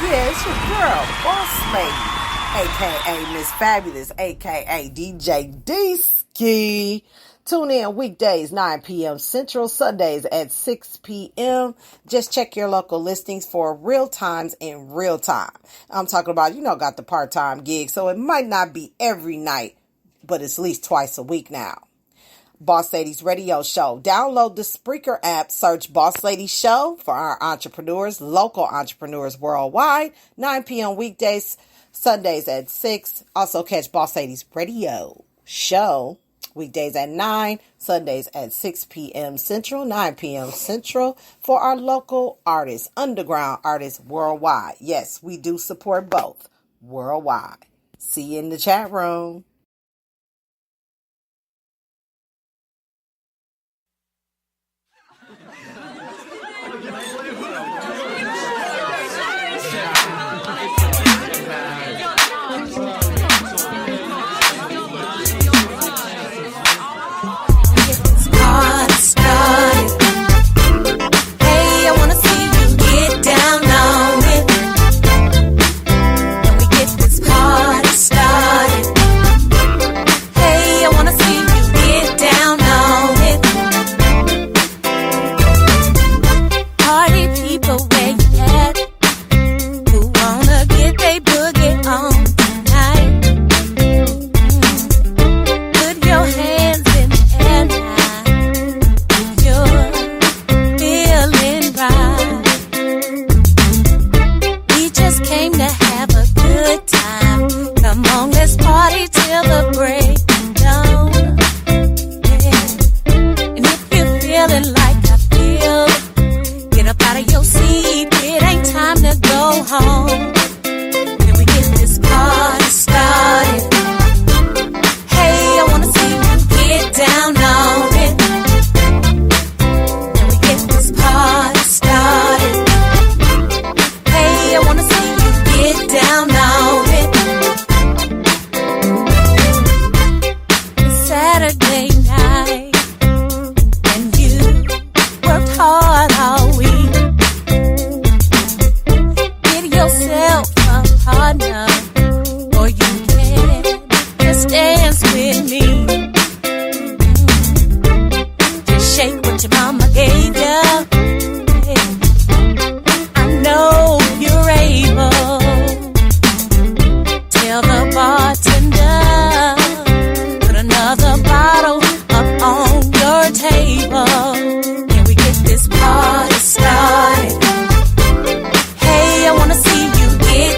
Yeah, it's your girl, Boss Lady, aka Miss Fabulous, aka DJ D-Ski. Tune in weekdays 9 p.m. Central, Sundays at 6 p.m. Just check your local listings for real times in real time. I'm talking about, got the part-time gig, so it might not be every night, but it's at least twice a week now. Boss Lady's radio show. Download the Spreaker app, search Boss Lady Show for our entrepreneurs, local entrepreneurs worldwide. 9 p.m. weekdays, Sundays at 6. Also catch Boss Lady's radio show weekdays at 9, Sundays at 6 p.m. Central, 9 p.m. Central for our local artists, underground artists worldwide. Yes, we do support both worldwide. See you in the chat room. This party started. Hey, I wanna see you get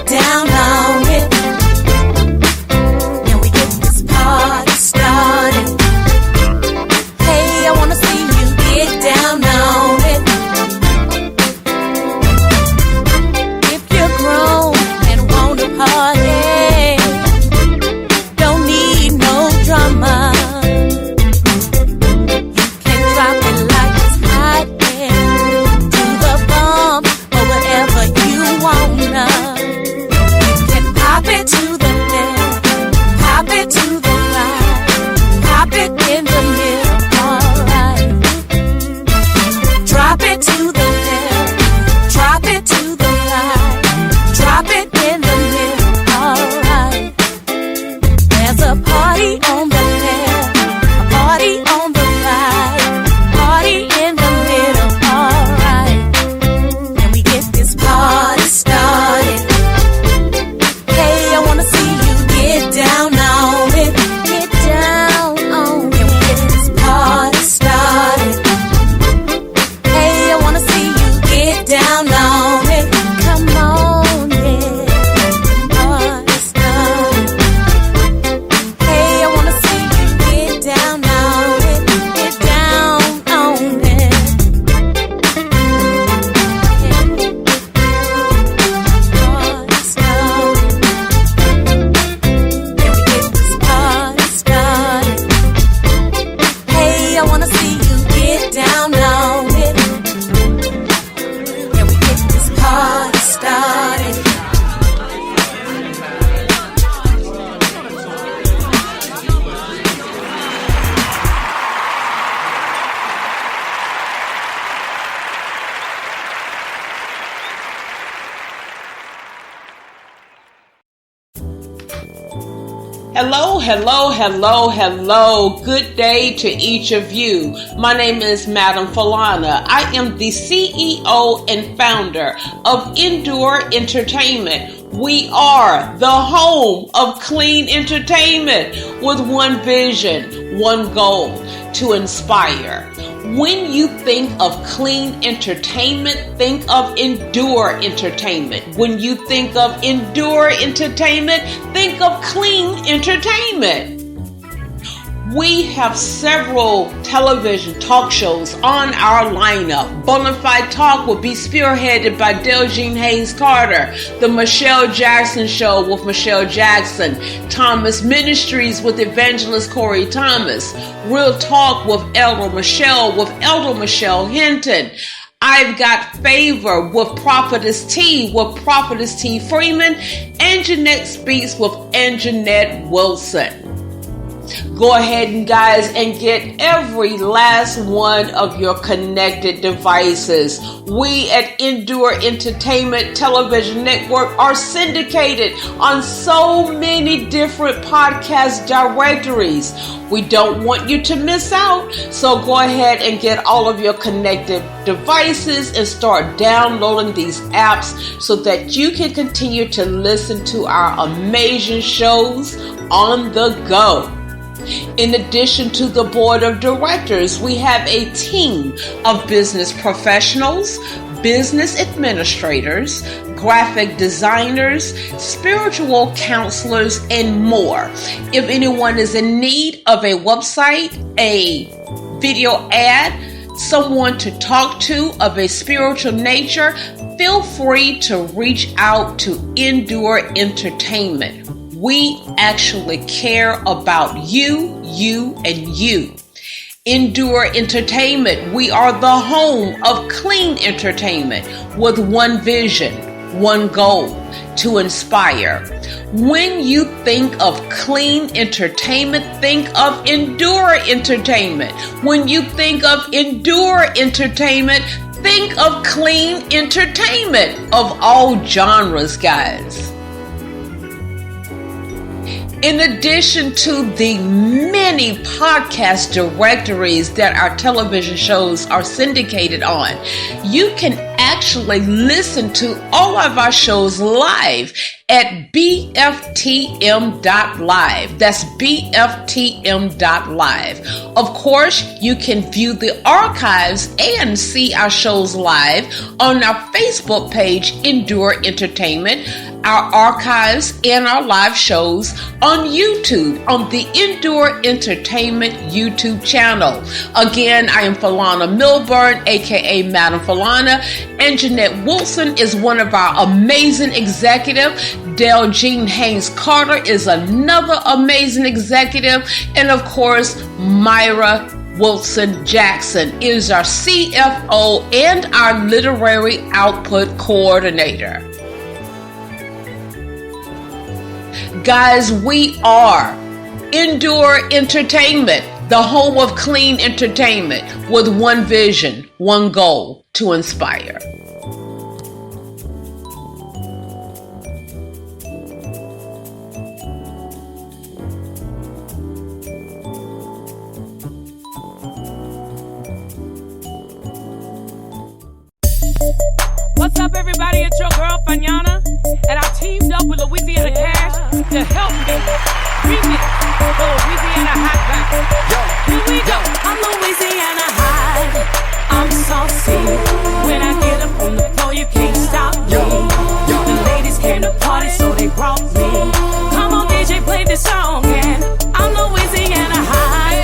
Hello, hello, hello, hello. Good day to each of you. My name is Madam Falana. I am the CEO and founder of Endure Entertainment. We are the home of clean entertainment with one vision, one goal, to inspire. When you think of clean entertainment, think of Endure Entertainment. When you think of Endure Entertainment, think of clean entertainment. We have several television talk shows on our lineup. Bonafide Talk will be spearheaded by Deljean Hayes Carter. The Michelle Jackson Show with Michelle Jackson. Thomas Ministries with Evangelist Corey Thomas. Real Talk with Elder Michelle Hinton. I've Got Favor with Prophetess T Freeman. And Jeanette Speaks with Anjanette Wilson. Go ahead and guys and get every last one of your connected devices. We at Endure Entertainment Television Network are syndicated on so many different podcast directories. We don't want you to miss out, so go ahead and get all of your connected devices and start downloading these apps so that you can continue to listen to our amazing shows on the go. In addition to the board of directors, we have a team of business professionals, business administrators, graphic designers, spiritual counselors, and more. If anyone is in need of a website, a video ad, someone to talk to of a spiritual nature, feel free to reach out to Endure Entertainment. We actually care about you, and you. Endure Entertainment. We are the home of clean entertainment with one vision, one goal, to inspire. When you think of clean entertainment, think of Endure Entertainment. When you think of Endure Entertainment, think of clean entertainment of all genres, guys. In addition to the many podcast directories that our television shows are syndicated on, you can actually listen to all of our shows live at bftm.live. That's bftm.live. Of course, you can view the archives and see our shows live on our Facebook page, Endure Entertainment, our archives and our live shows on YouTube, on the Endure Entertainment YouTube channel. Again, I am Falana Milburn, aka Madam Falana, and Jeanette Wilson is one of our amazing executives. Deljean Hayes Carter is another amazing executive, and of course, Myra Wilson Jackson is our CFO and our literary output coordinator. Guys, we are Endure Entertainment, the home of clean entertainment with one vision, one goal, to inspire. What's up, everybody? It's your girl, Falana, and I teamed up with Louisiana Cash to help me remix the Louisiana Hot Back. Here we go. I'm Louisiana Hot. I'm saucy. When I get up on the floor, you can't stop me. The ladies came to party, so they brought me. Come on, DJ, play this song, and I'm Louisiana Hot.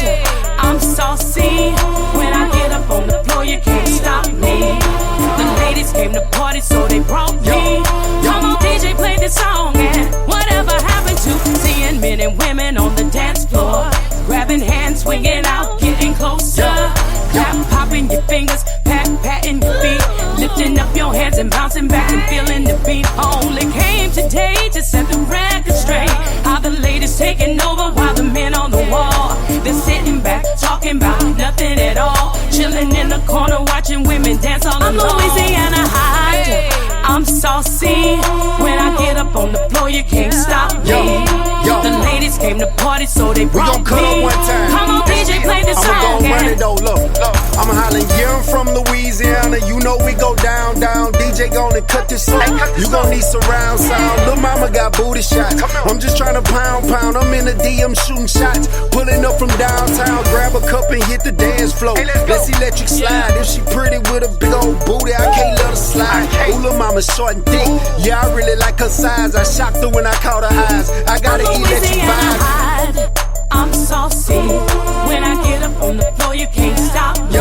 I'm saucy. When I get up on the floor, you can't stop me. The ladies came to party, so they brought me. Come on, DJ, play this song, and whatever happened to seeing men and women on the dance floor, grabbing hands, swinging out, getting closer, clap, popping your fingers, patting your feet, lifting up your hands and bouncing back and feeling the beat. Only came today to set the record straight. How the ladies taking over while the men on the wall, they're sitting back, talking about nothing at all, chilling in the corner, watching women dance all alone. I'm Louisiana Hot. I'm saucy. When I get up on the floor, you can't stop me. The ladies ladies came to party, so they brought me. We gon' cut up one time. Come on, DJ, play the song. I'ma go run it though, look. I'm hollering, yeah, I'm from Louisiana. You know we go down. DJ gonna cut this song. You gon' need surround sound. Lil' mama got booty shots. I'm just trying to pound. I'm in the DM shooting shots. Pulling up from downtown. Grab a cup and hit the dance floor. Let's electric slide. If she pretty with a big old booty, I can't let her slide. Ooh, lil' mama short and thick. Yeah, I really like her size. I shocked her when I caught her eyes. I got an electric vibe. I'm saucy. When I get up on the floor, you can't stop me.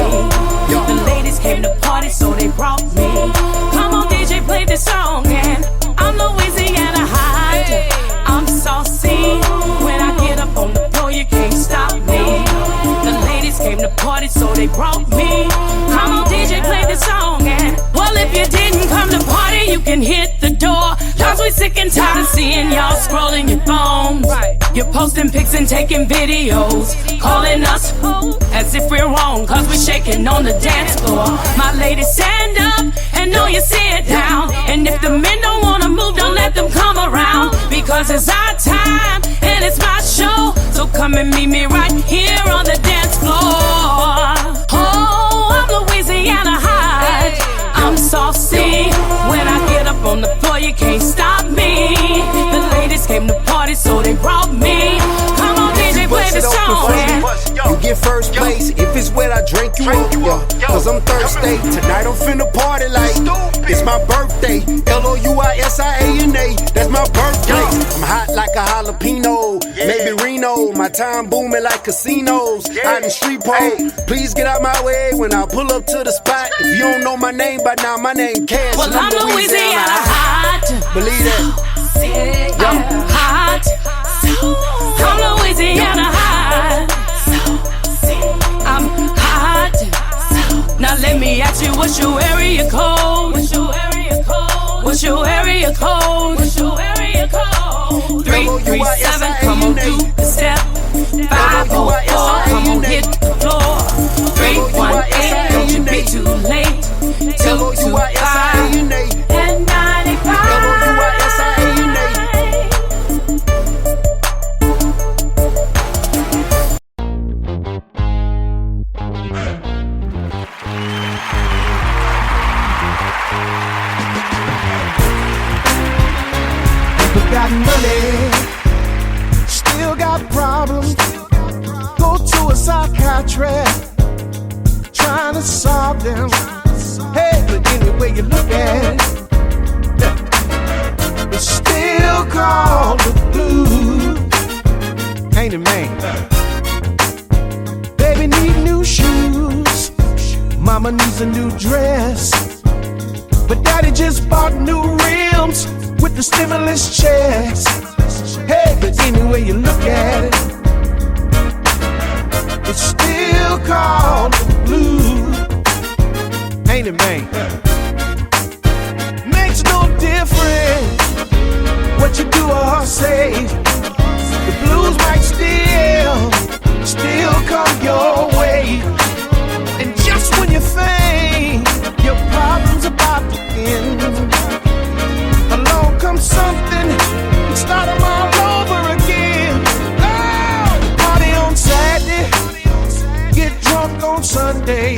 The ladies came to party, so they brought me. Come on, DJ, play this song. And I'm Louisiana hot. I'm saucy. When I get up on the floor, you can't stop me. The ladies came to party, so they brought me. Come on, DJ, play this song. And well, if you didn't come to party, you can hit the door. Cause we sick and tired of seeing y'all scrolling your phones. You're posting pics and taking videos, calling us as if we're wrong, cause we're shaking on the dance floor. My ladies, stand up and know you sit down. And if the men don't wanna move, don't let them come around, because it's our time and it's my show. So come and meet me right here on the dance floor. Oh, I'm Louisiana hot. I'm saucy. When I get up on the floor, you can't stop me. The ladies came to party, so they brought me. Come on, DJ, play the song. You get first place. If it's wet, I drink you up, yeah. Cause I'm thirsty. Tonight I'm finna party like it's my birthday. Louisiana, that's my birthday. I'm hot like a jalapeno. Maybe Reno. My time booming like casinos. Out in street pole. Please get out my way when I pull up to the spot. If you don't know my name by now, my name Cash. Well, I'm Louisiana hot. Believe that. I'm hot. I'm Louisiana hot. I'm hot. Now let me ask you, what's your area code? What's your area code? What's your area code? What's your area code? 337, come on, do the step. 504, come on, hit the floor. 318, don't you be too late. 225 and 95. Got money, still got problems. Go to a psychiatrist, trying to solve them. Hey, but any way you look at it, it's still called the blues. Ain't it, man? Baby need new shoes, mama needs a new dress, but daddy just bought new rims with the stimulus checks. Hey, but any way you look at it, it's still called the blues. Ain't it, man? Makes no difference what you do or say. The blues might still come your way. And just when you think your problem's about to end, along comes something and start them all over again. Oh! Party on Saturday, get drunk on Sunday,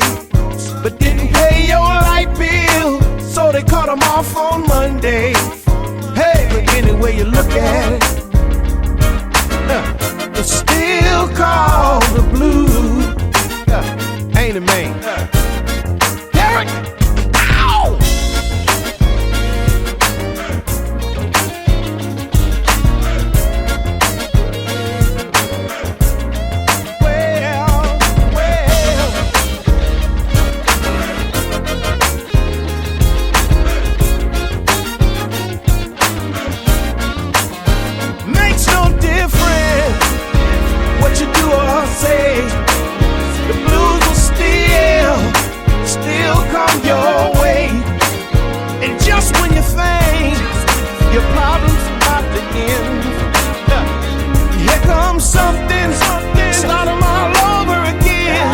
but didn't pay your light bill, so they cut them off on Monday. Hey, but any way you look at it, it's still called the blues. Ain't it, man? Derek! Ow! Makes no difference what you do or say. The blues will still come your way. And just when you think your problem's about to end, here comes something, start them all over again.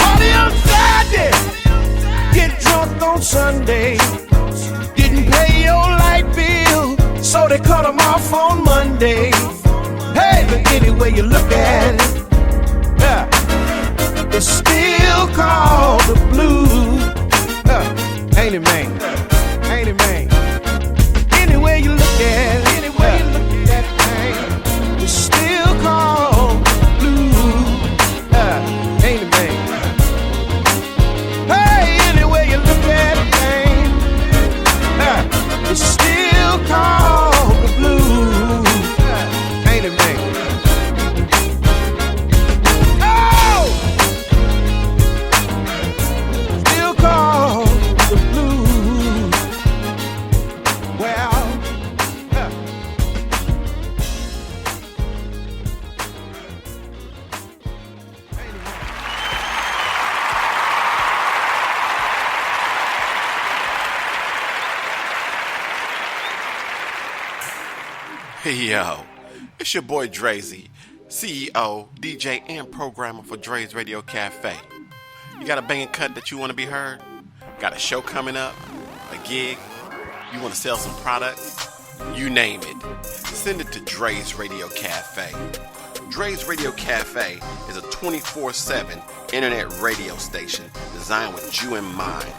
Party on Saturday, get drunk on Sunday, didn't pay your light bill, so they cut them off on Monday. any way you look at it, it's still called the blues. Ain't it, man? Ain't it, man? Any way you look at it, any way you look at it, man, it's still called the blues. Ain't it, man? Hey, any way you look at it, man, it's still called the blues. Ain't it, man? Oh! Still called the blues. Well, Hey yo, it's your boy Drazy, CEO, DJ, and programmer for Dre's Radio Cafe. You got a banging cut that you want to be heard? Got a show coming up? A gig? You want to sell some products? You name it. Send it to Dre's Radio Cafe. Dre's Radio Cafe is a 24/7 internet radio station designed with you in mind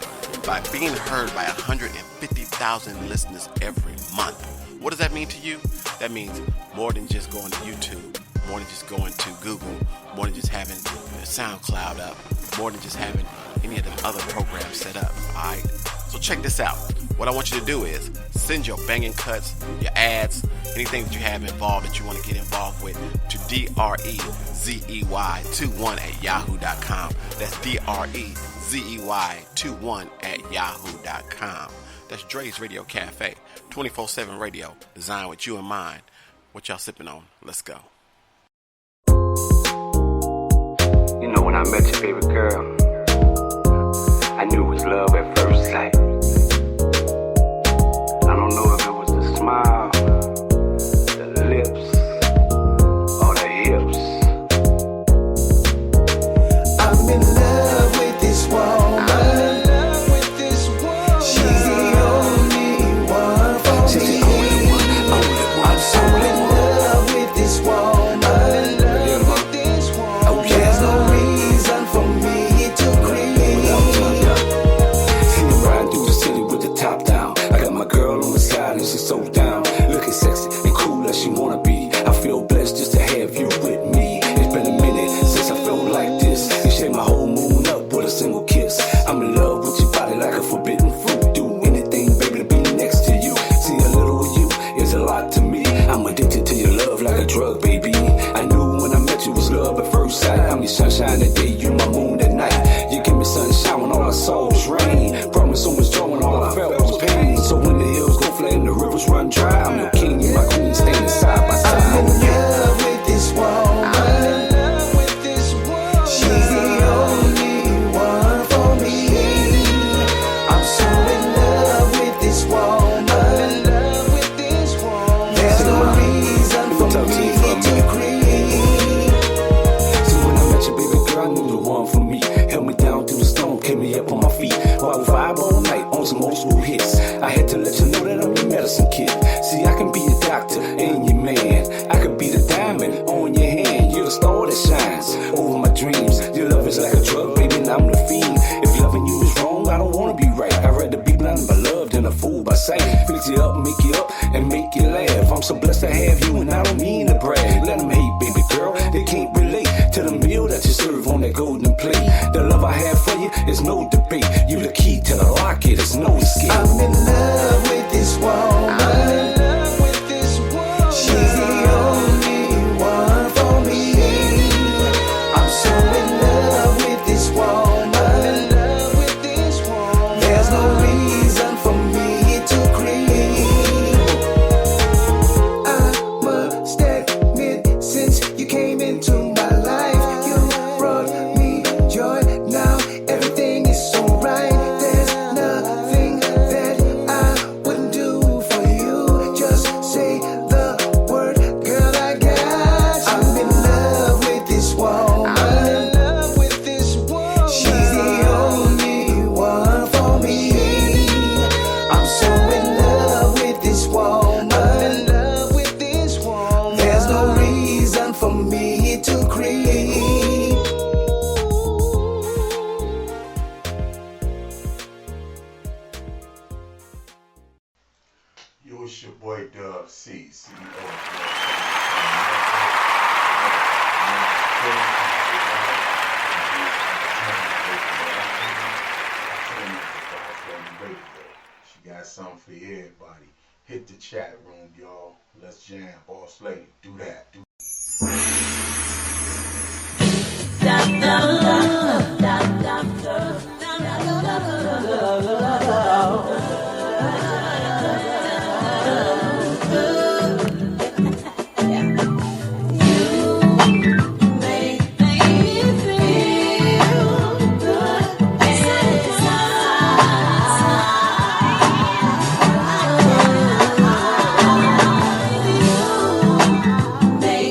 by being heard by 150,000 listeners every month. What does that mean to you? That means more than just going to YouTube, more than just going to Google, more than just having SoundCloud up, more than just having any of them other programs set up, alright? So check this out. What I want you to do is send your banging cuts, your ads, anything that you have involved that you want to get involved with to DREZEY21@yahoo.com. That's DREZEY21@yahoo.com. That's Dre's Radio Cafe, 24/7 radio, designed with you in mind. What y'all sipping on? Let's go. You know, when I met your baby girl, I knew it was love at first sight. I don't know if it was the smile, the lips, or the hips. I'm in love with this woman. She's the only one for me. I'm so in love with this woman. There's no reason for me to grieve. See me riding through the city with the top down. I got my girl on the side and she's so down, looking sexy and cool as she wanna be. I feel blessed just to have you with me. It's been a minute since I felt like this. You shake my whole moon up with a single kiss. I'm in love with your body like a forbidden fruit. Do anything, baby, to be next to you. See, a little of you is a lot to me. I'm addicted to your love like a drug, baby. I knew when I met you was love at first sight. I'm your sunshine at day, you my moon at night. You give me sunshine when all I saw was rain. Brought me so much joy when all I felt was pain. So when the hills go flat and the rivers run dry, I'm your king, you my queen, standing side by side. I'm in love with this woman. She's the only one for me. I'm so in love with this woman. There's no reason for me to grieve. So when I met you, baby girl, I knew the one for me. Held me down through the storm, kept me up on my feet. While we vibe all night on some old school hits. I had to let you know that I'm your medicine kid. See, I can be your doctor and your man. I could be the diamond on your hand. You're the star that shines over my dreams. Your love is like a drug, baby, and I'm the fiend. If loving you is wrong, I don't wanna be right. I'd rather be blind by love than a fool by sight. Fix you up, and make you laugh. I'm so blessed to have you, and I don't mean to brag. Let them hate, baby girl, they can't relate to the meal that you serve on that golden plate. The love I have for you is no debate. You the key to the lock, it is no escape. I'm in love with this woman. She's the only one for me. I'm so in love with this woman. There's no reason for me to grieve. I must admit, since you came into my life, you brought me joy. Now everything is so right. There's nothing that I Yo, it's your boy Dub C, CEO. She got something for everybody. Hit the chat room, y'all. Let's jam. Boss Lady, do that. Make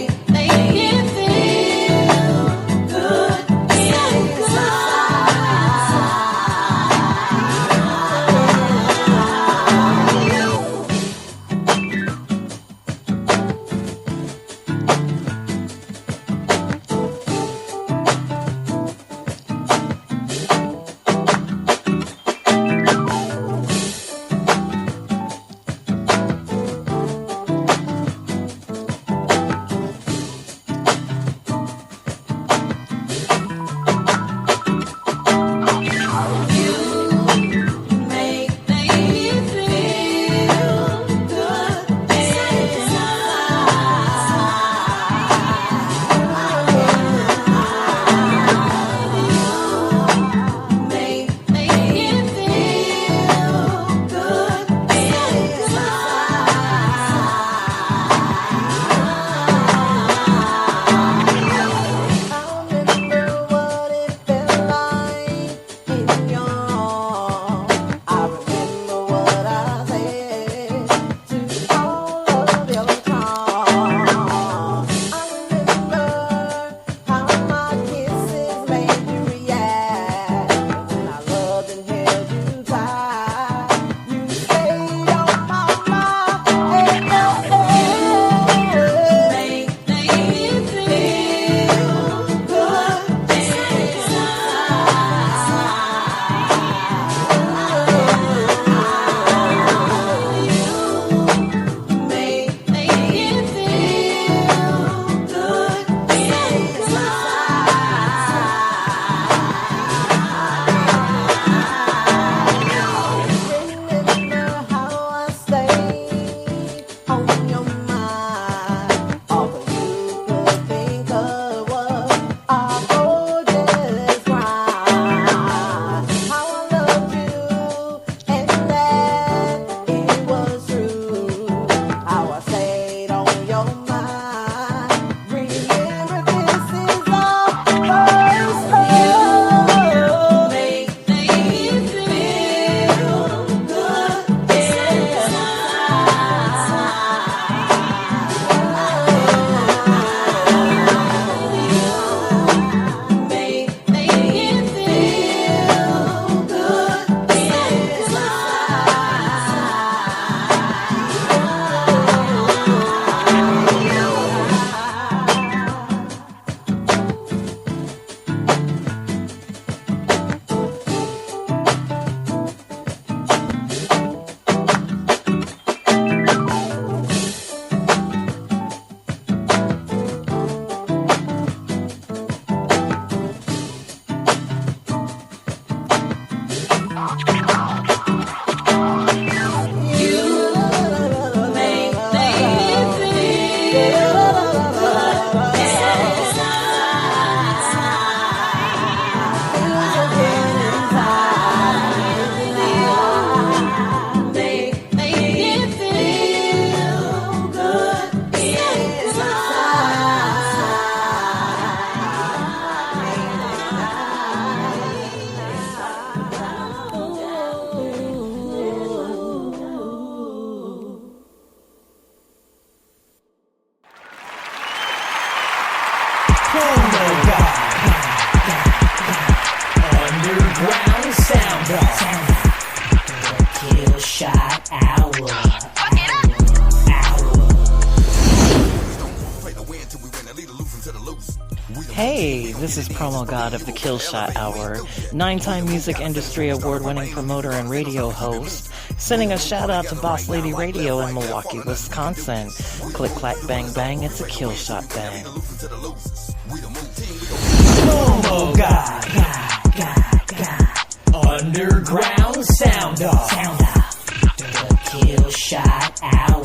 Hey, this is Promo God of the Kill Shot Hour, 9-time music industry award-winning promoter and radio host, sending a shout-out to Boss Lady Radio in Milwaukee, Wisconsin. Click, clack, bang, bang, it's a Kill Shot bang. Promo God. Underground sound off. The Kill Shot Hour.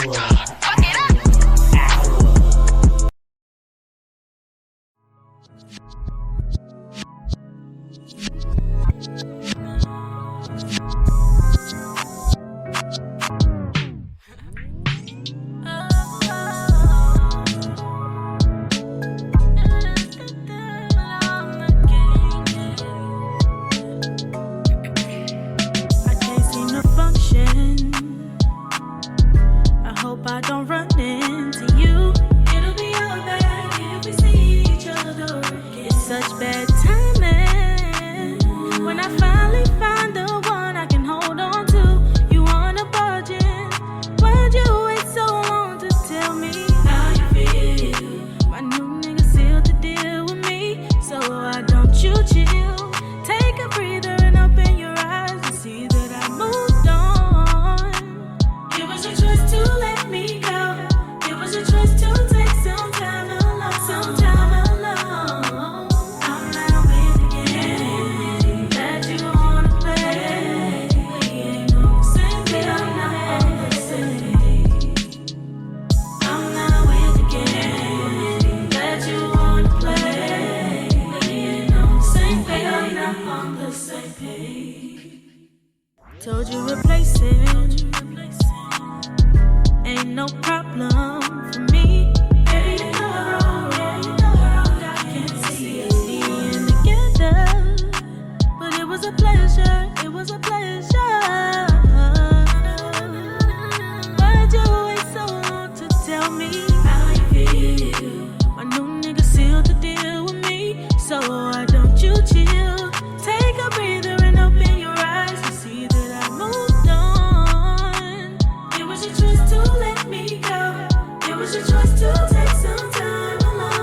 Told you replace it. Ain't no problem for me. Yeah, you know, I can't see us being together, but it was a pleasure. It was a pleasure. Why'd you wait so long to tell me how you feel? My new nigga sealed the deal with me, so why don't you chill? Take a breather and open your eyes to see that I moved on. It was your choice to let me go. It was your choice to take some time alone.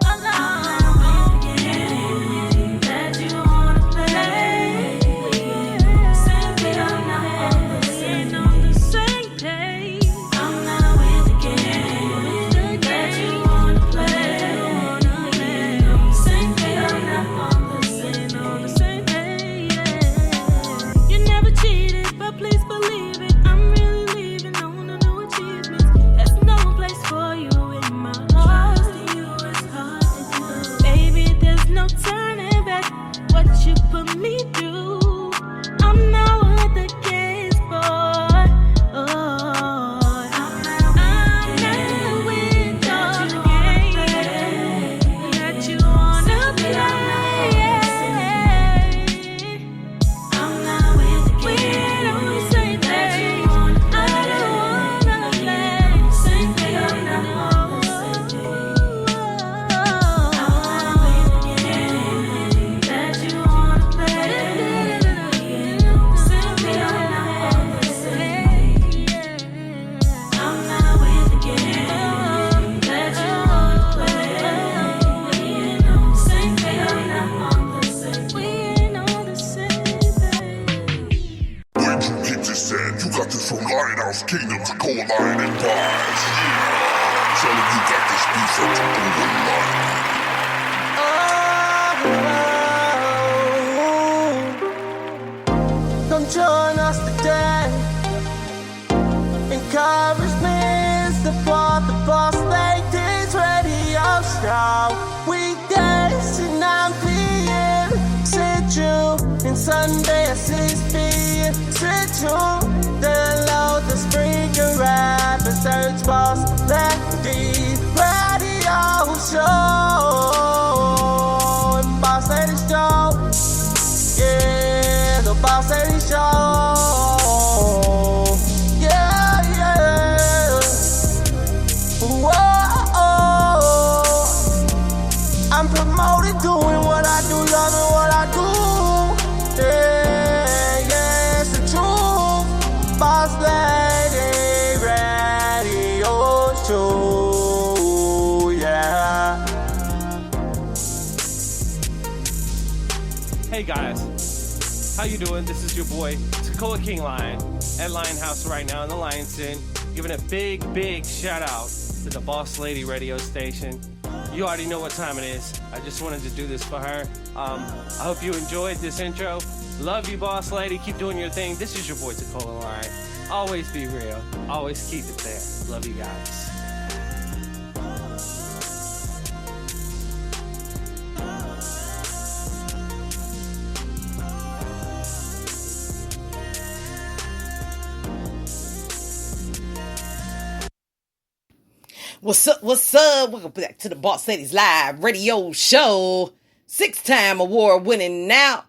I'm not with the game that you wanna play. Same thing, I'm not on the same page. I'm not with the game that you wanna play. Same thing, I'm not on the same page. You never cheated, but please believe it. I'm really leaving on a new achievements. There's no place for you in my heart. Trusting you is hard to do. Baby, there's no turning back. What you put me through, I'm not with the games, boy. Oh, I'm not with the game that you wanna play. I'm not with the game. We don't say that you wanna play. I don't wanna play. Same thing, I'm not on the same page. I'm not with the game that you wanna play. Same thing, I'm not on the same page. I'm not with the game that you wanna play. Same thing, I'm not on the same page. We ain't on the same page. When you get this end, you got this from Lighthouse Kingdom to Coal Line Empires. Tell them you got this beef up to Blue Line. Come join us today. Encouragement, support the Boss Ladies Radio Show. Weekdays at 9 p.m. Central and Sunday at 6 p.m. Central. Download the Springer app and search Boss Ladies Radio Show. And Boss Lady Show. Yeah, the Boss Lady Show. Yeah, yeah. Whoa. I'm promoted, doing what I do, loving what I do. Yeah, yeah, it's the truth. Boss Lady Radio Show. Yeah. Hey guys, how you doing? This is your boy, Tacola King Lion, at Lion House right now in the Lion's Den, giving a big shout out to the Boss Lady radio station. You already know what time it is. I just wanted to do this for her. I hope you enjoyed this intro. Love you, Boss Lady. Keep doing your thing. This is your boy, Tacola Lion. Always be real. Always keep it there. Love you guys. What's up? What's up? Welcome back to the Boss Ladies Live radio show. 6-time award-winning now.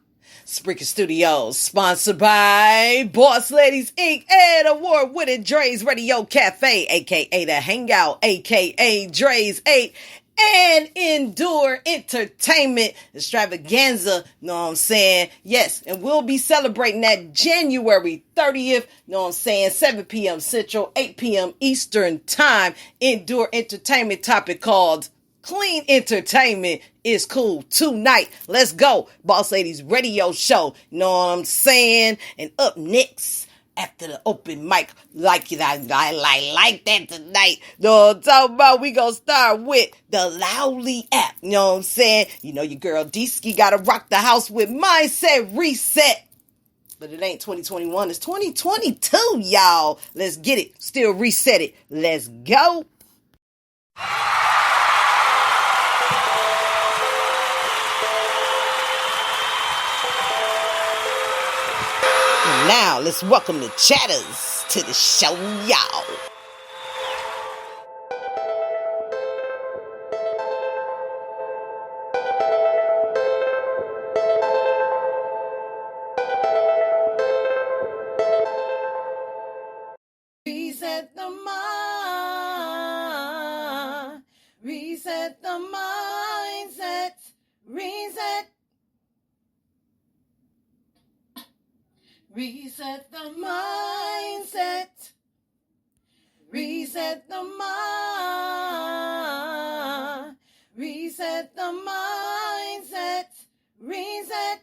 Spreaker Studios, sponsored by Boss Ladies Inc. and award-winning Dre's Radio Cafe, aka The Hangout, aka Dre's 8, and Endure Entertainment Extravaganza, know what I'm saying? Yes, and we'll be celebrating that January 30th, know what I'm saying? 7 p.m. Central, 8 p.m. Eastern Time. Endure Entertainment topic called Clean Entertainment is Cool Tonight. Let's go. Boss Ladies Radio Show, know what I'm saying? And up next, after the open mic, like that tonight. Know what I'm talking about? We gonna start with the Loudly app. You know what I'm saying? You know your girl D-Ski gotta rock the house with Mindset Reset. But it ain't 2021, it's 2022, y'all. Let's get it. Still reset it. Let's go. And now, let's welcome the chatters to the show, y'all. Reset the mind. Reset the mindset. Reset. Reset the mindset. Reset the mind. Reset the mindset. Reset.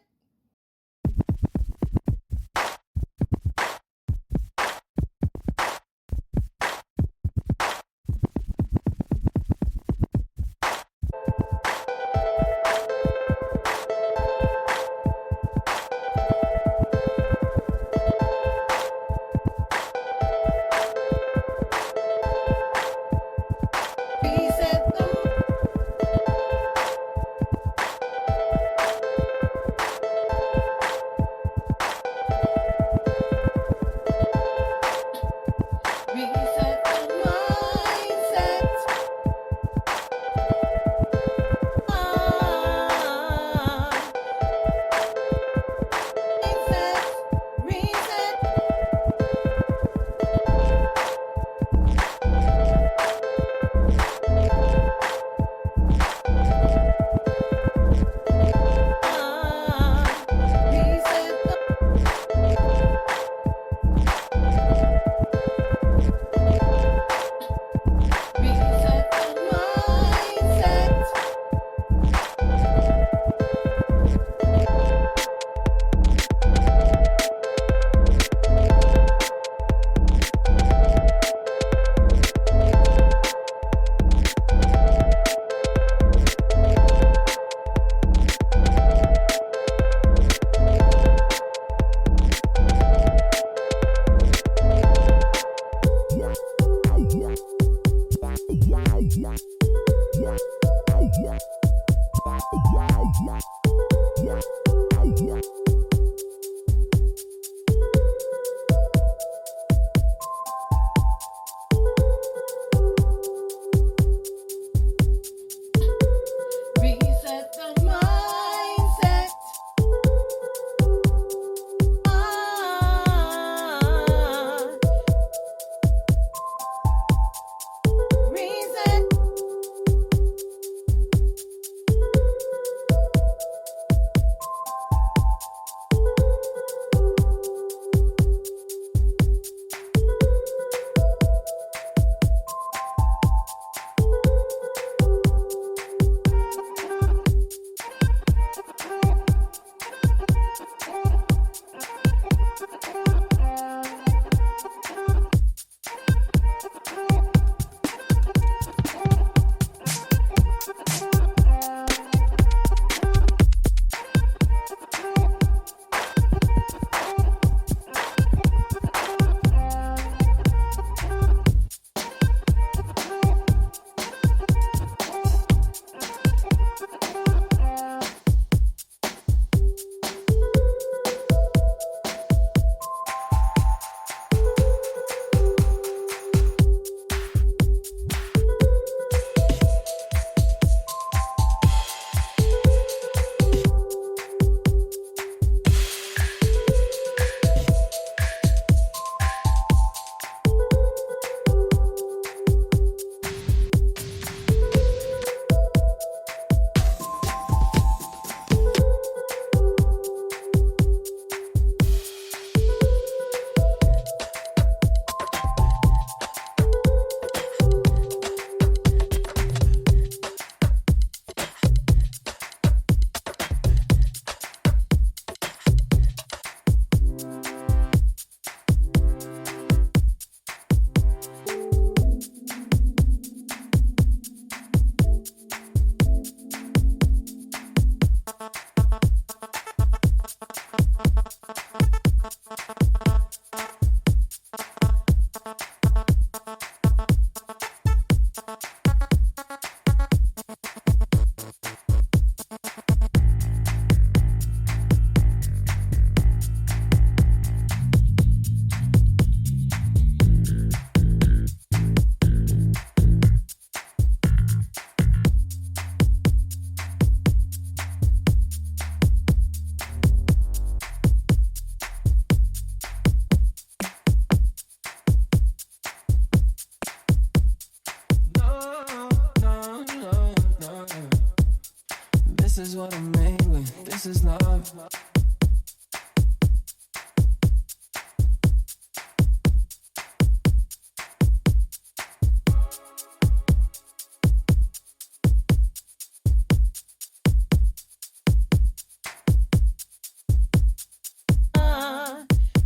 This is what I'm made with. This is love.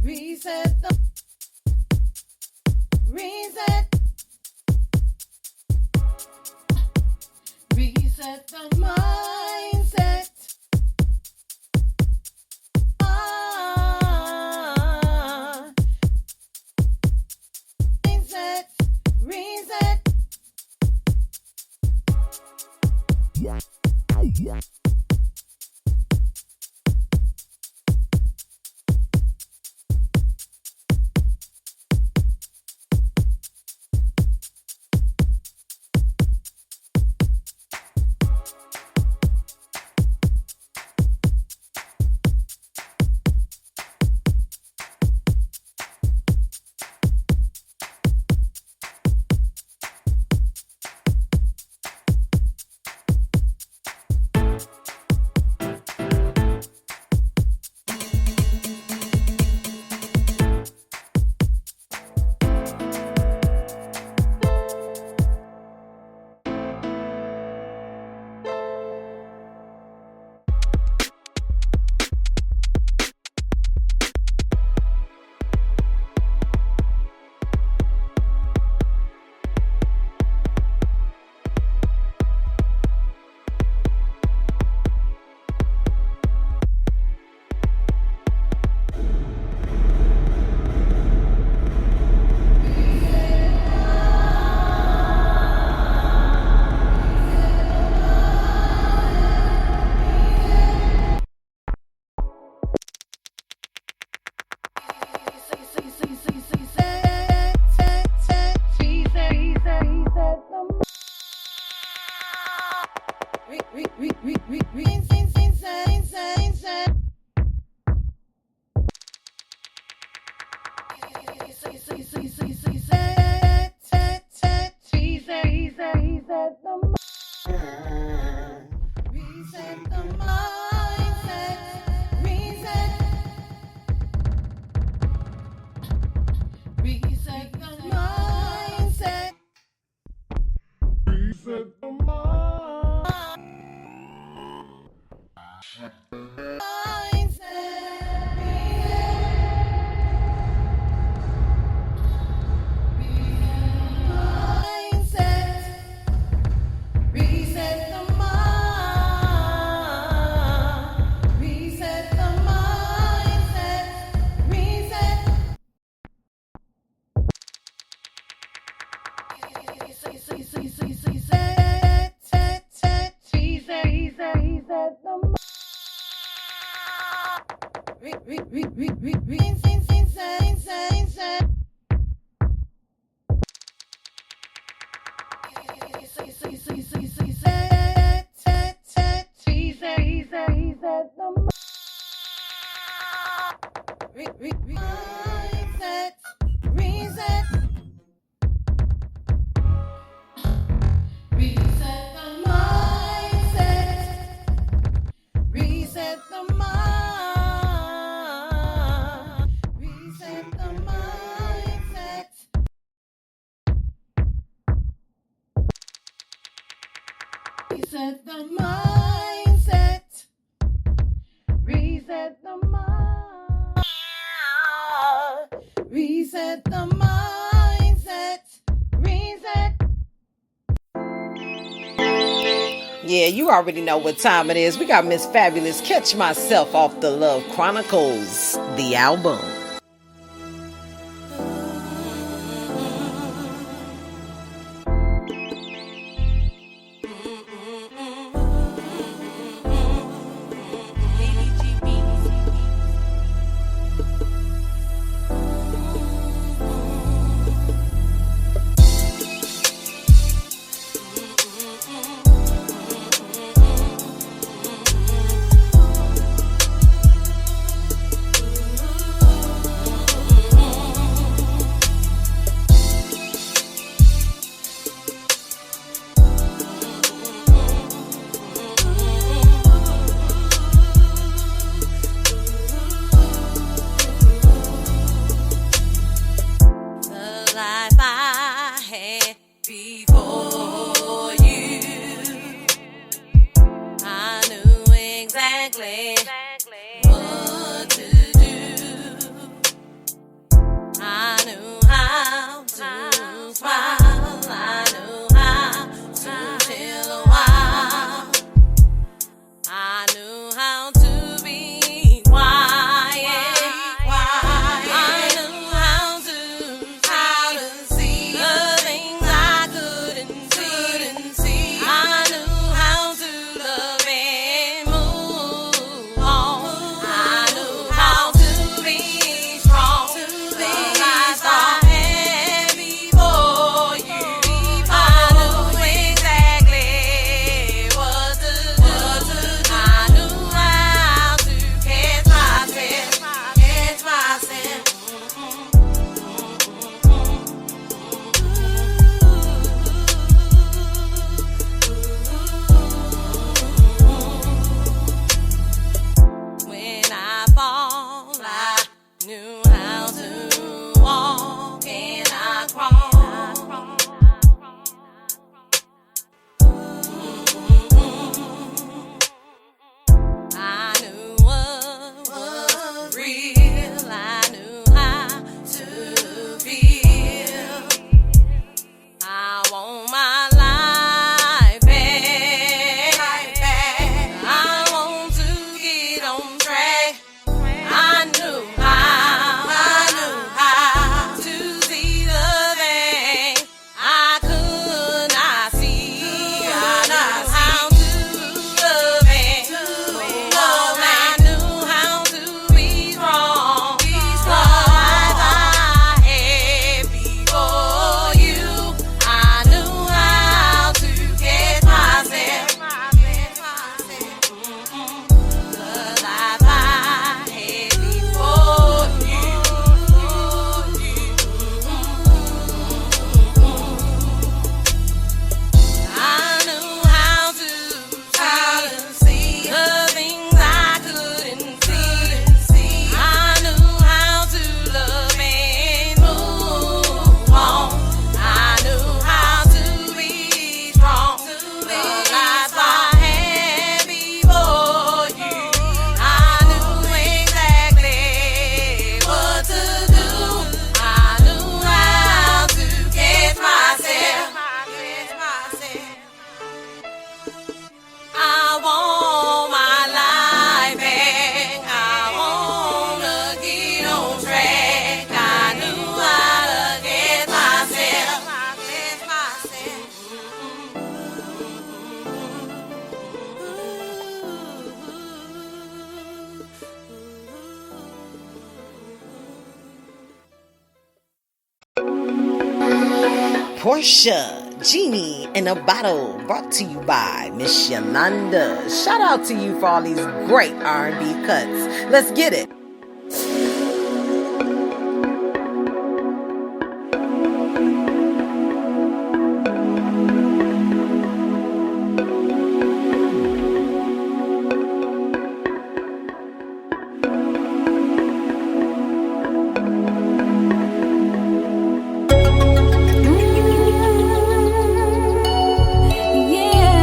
Reset the mindset. Reset. Reset the mindset. Reset the mind. Reset the mindset. Reset. Yeah, you already know what time it is. We got Miss Fabulous Catch Myself off the Love Chronicles, the album. exactly what to do. I knew how to smile. I knew how to chill a while. I knew how to be quiet. I knew how to see the things I couldn't see. I knew how to love and move on. I knew how to be strong. The life I had before you. I knew exactly what to do. I knew how to catch myself. When I fall, I knew how to walk and I crawl. I knew what was real. I knew how to feel. I want my life back. I want to get on track. I knew how to see the thing I could not see. I knew how to love and move on. I knew how to be strong. The life I had before you. I knew how to catch myself. The life I had before you. I knew how to see the things I couldn't see. I knew how to love and move on. I knew how to be strong. The life I had before you. I knew exactly what to do. I knew how to catch myself. I want my life back. I wanna get on track. I knew how to get myself. Portia, Genie in a Bottle, brought to you by Miss Yolanda. Shout out to you for all these great R&B cuts. Let's get it. Yeah.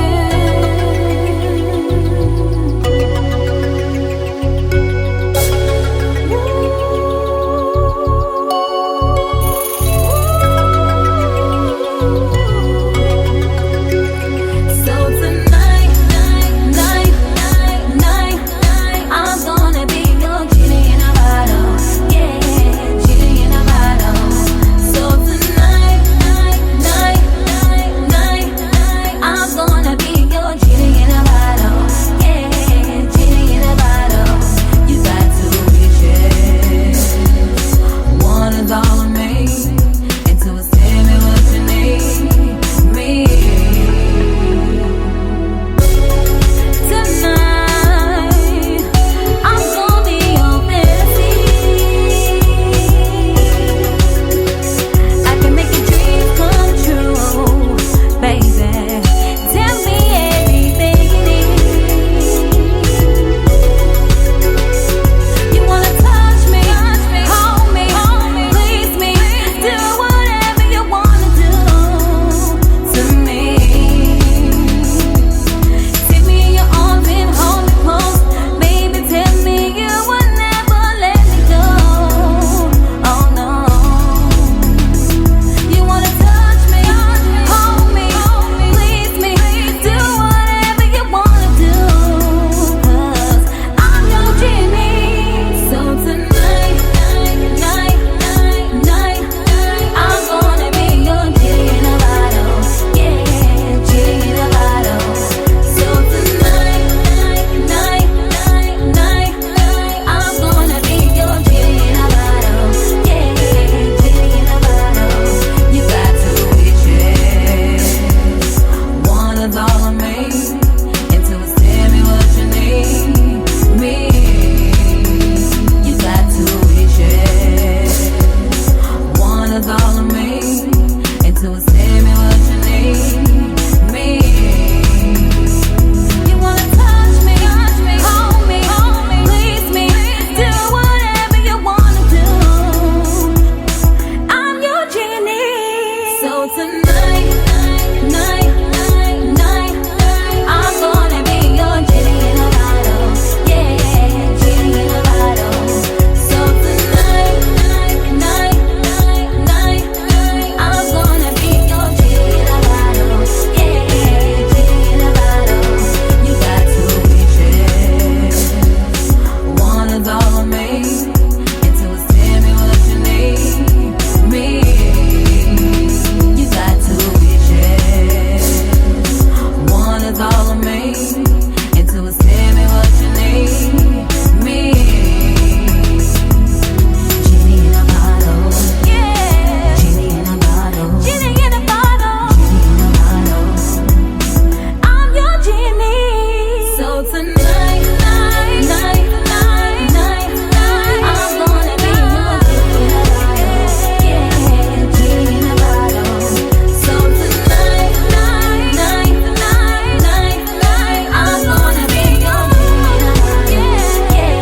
So tonight, I'm gonna be your genie in a bottle. Yeah, genie in a bottle. So tonight, I'm gonna be your genie in a bottle. Yeah, genie in a bottle. You got to be chill. Wanna dollar me until it's tell me what you need. Me. You got to be chill. Wanna dollar me until it's tell me what you need. Me. Genie in a bottle. Yeah. Genie in a bottle. Genie in a bottle. Genie in a bottle. I'm your genie. So tonight, I'm gonna be your genie in a bottle. Yeah, genie in a bottle. So tonight, I'm gonna be your genie in a bottle. Yeah,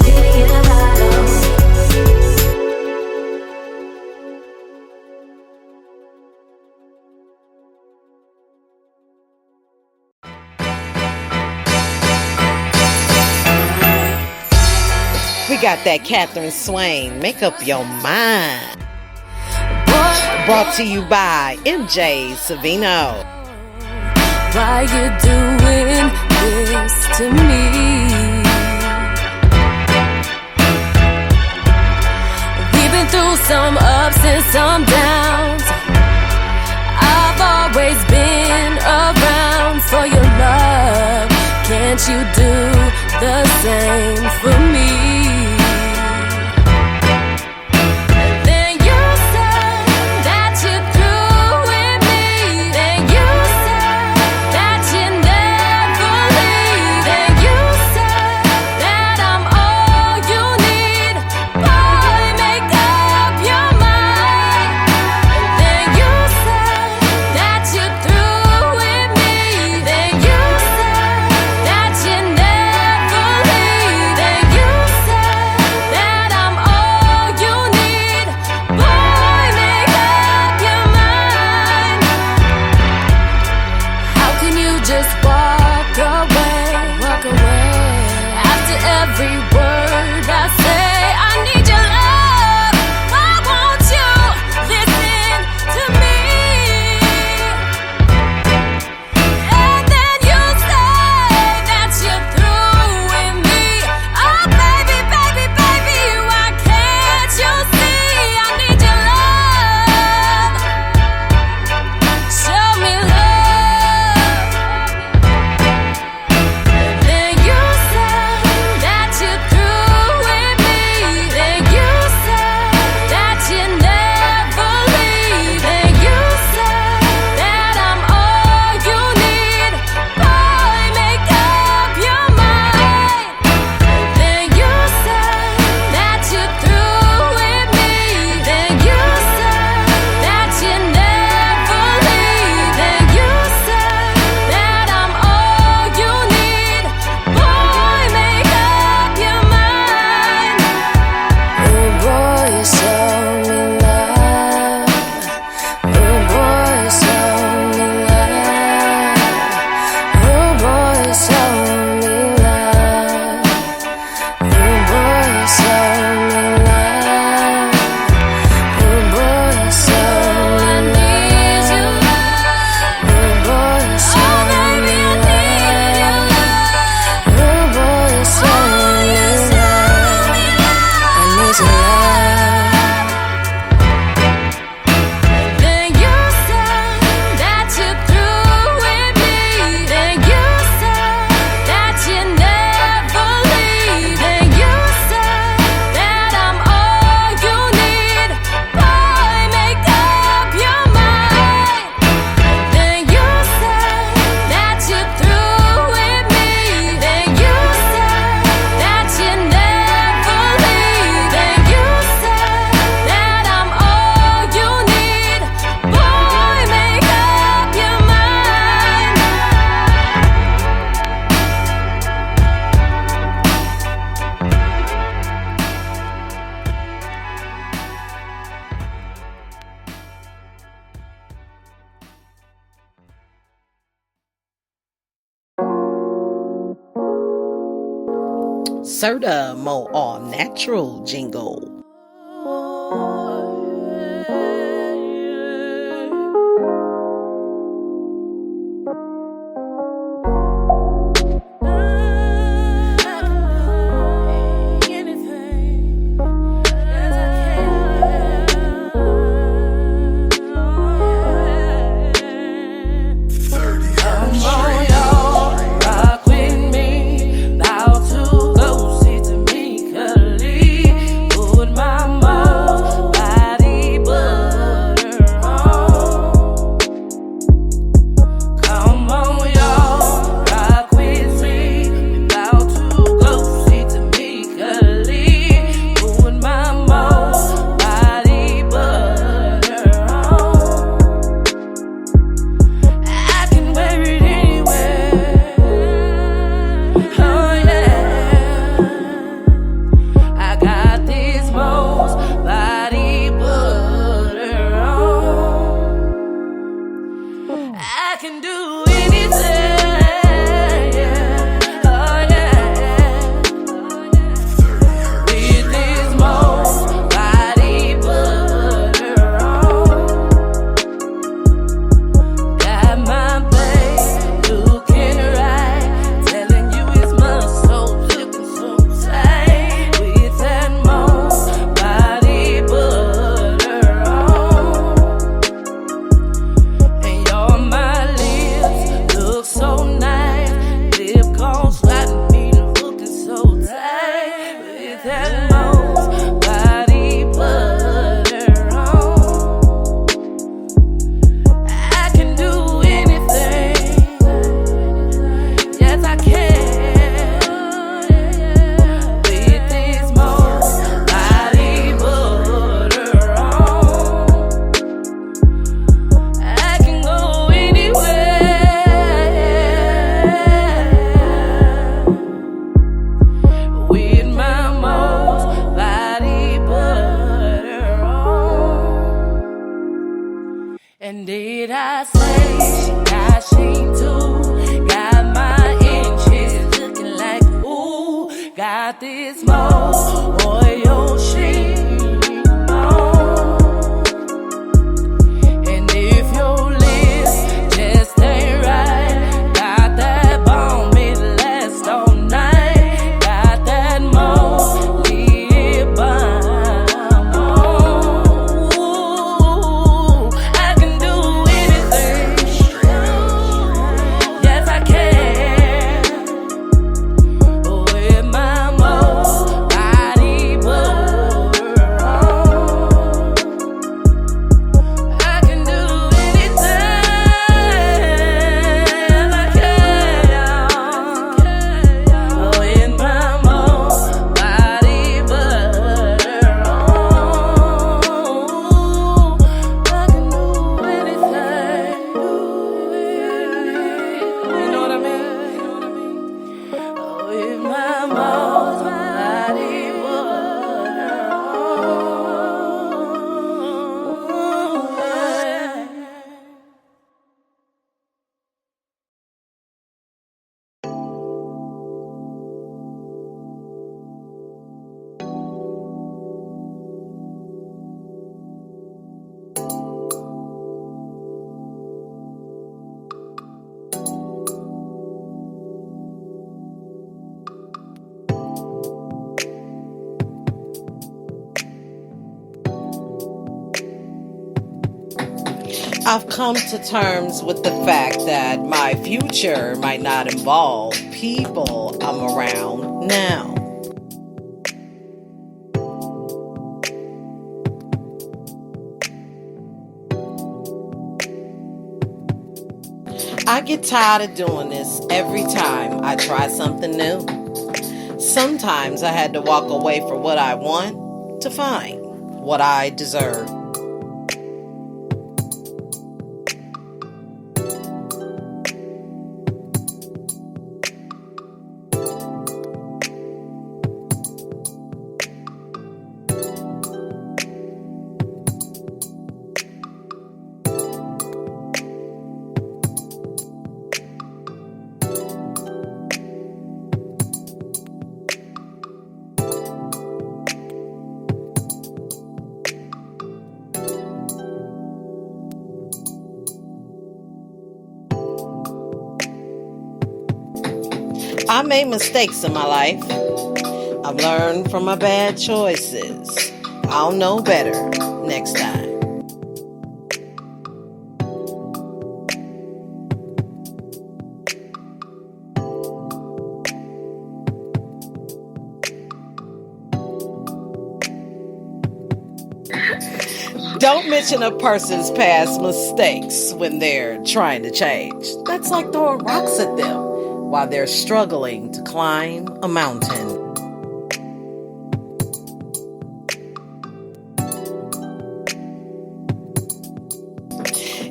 genie in a bottle. We got that Catherine Swain, Make Up Your Mind. Brought to you by MJ Savino. Why you doing this to me? We've been through some ups and some downs. I've always been around for your love. Can't you do the same for me? Then you said that you're through with me. Then you said that you never leave. Then you said that I'm all you need. Boy, make up your mind. Then you said that you're through with me. Then you said that you never leave. Then you Serta Mo All Natural jingle. I've come to terms with the fact that my future might not involve people I'm around now. I get tired of doing this every time I try something new. Sometimes I had to walk away from what I want to find what I deserve. I made mistakes in my life. I've learned from my bad choices. I'll know better next time. Don't mention a person's past mistakes when they're trying to change. That's like throwing rocks at them while they're struggling to climb a mountain.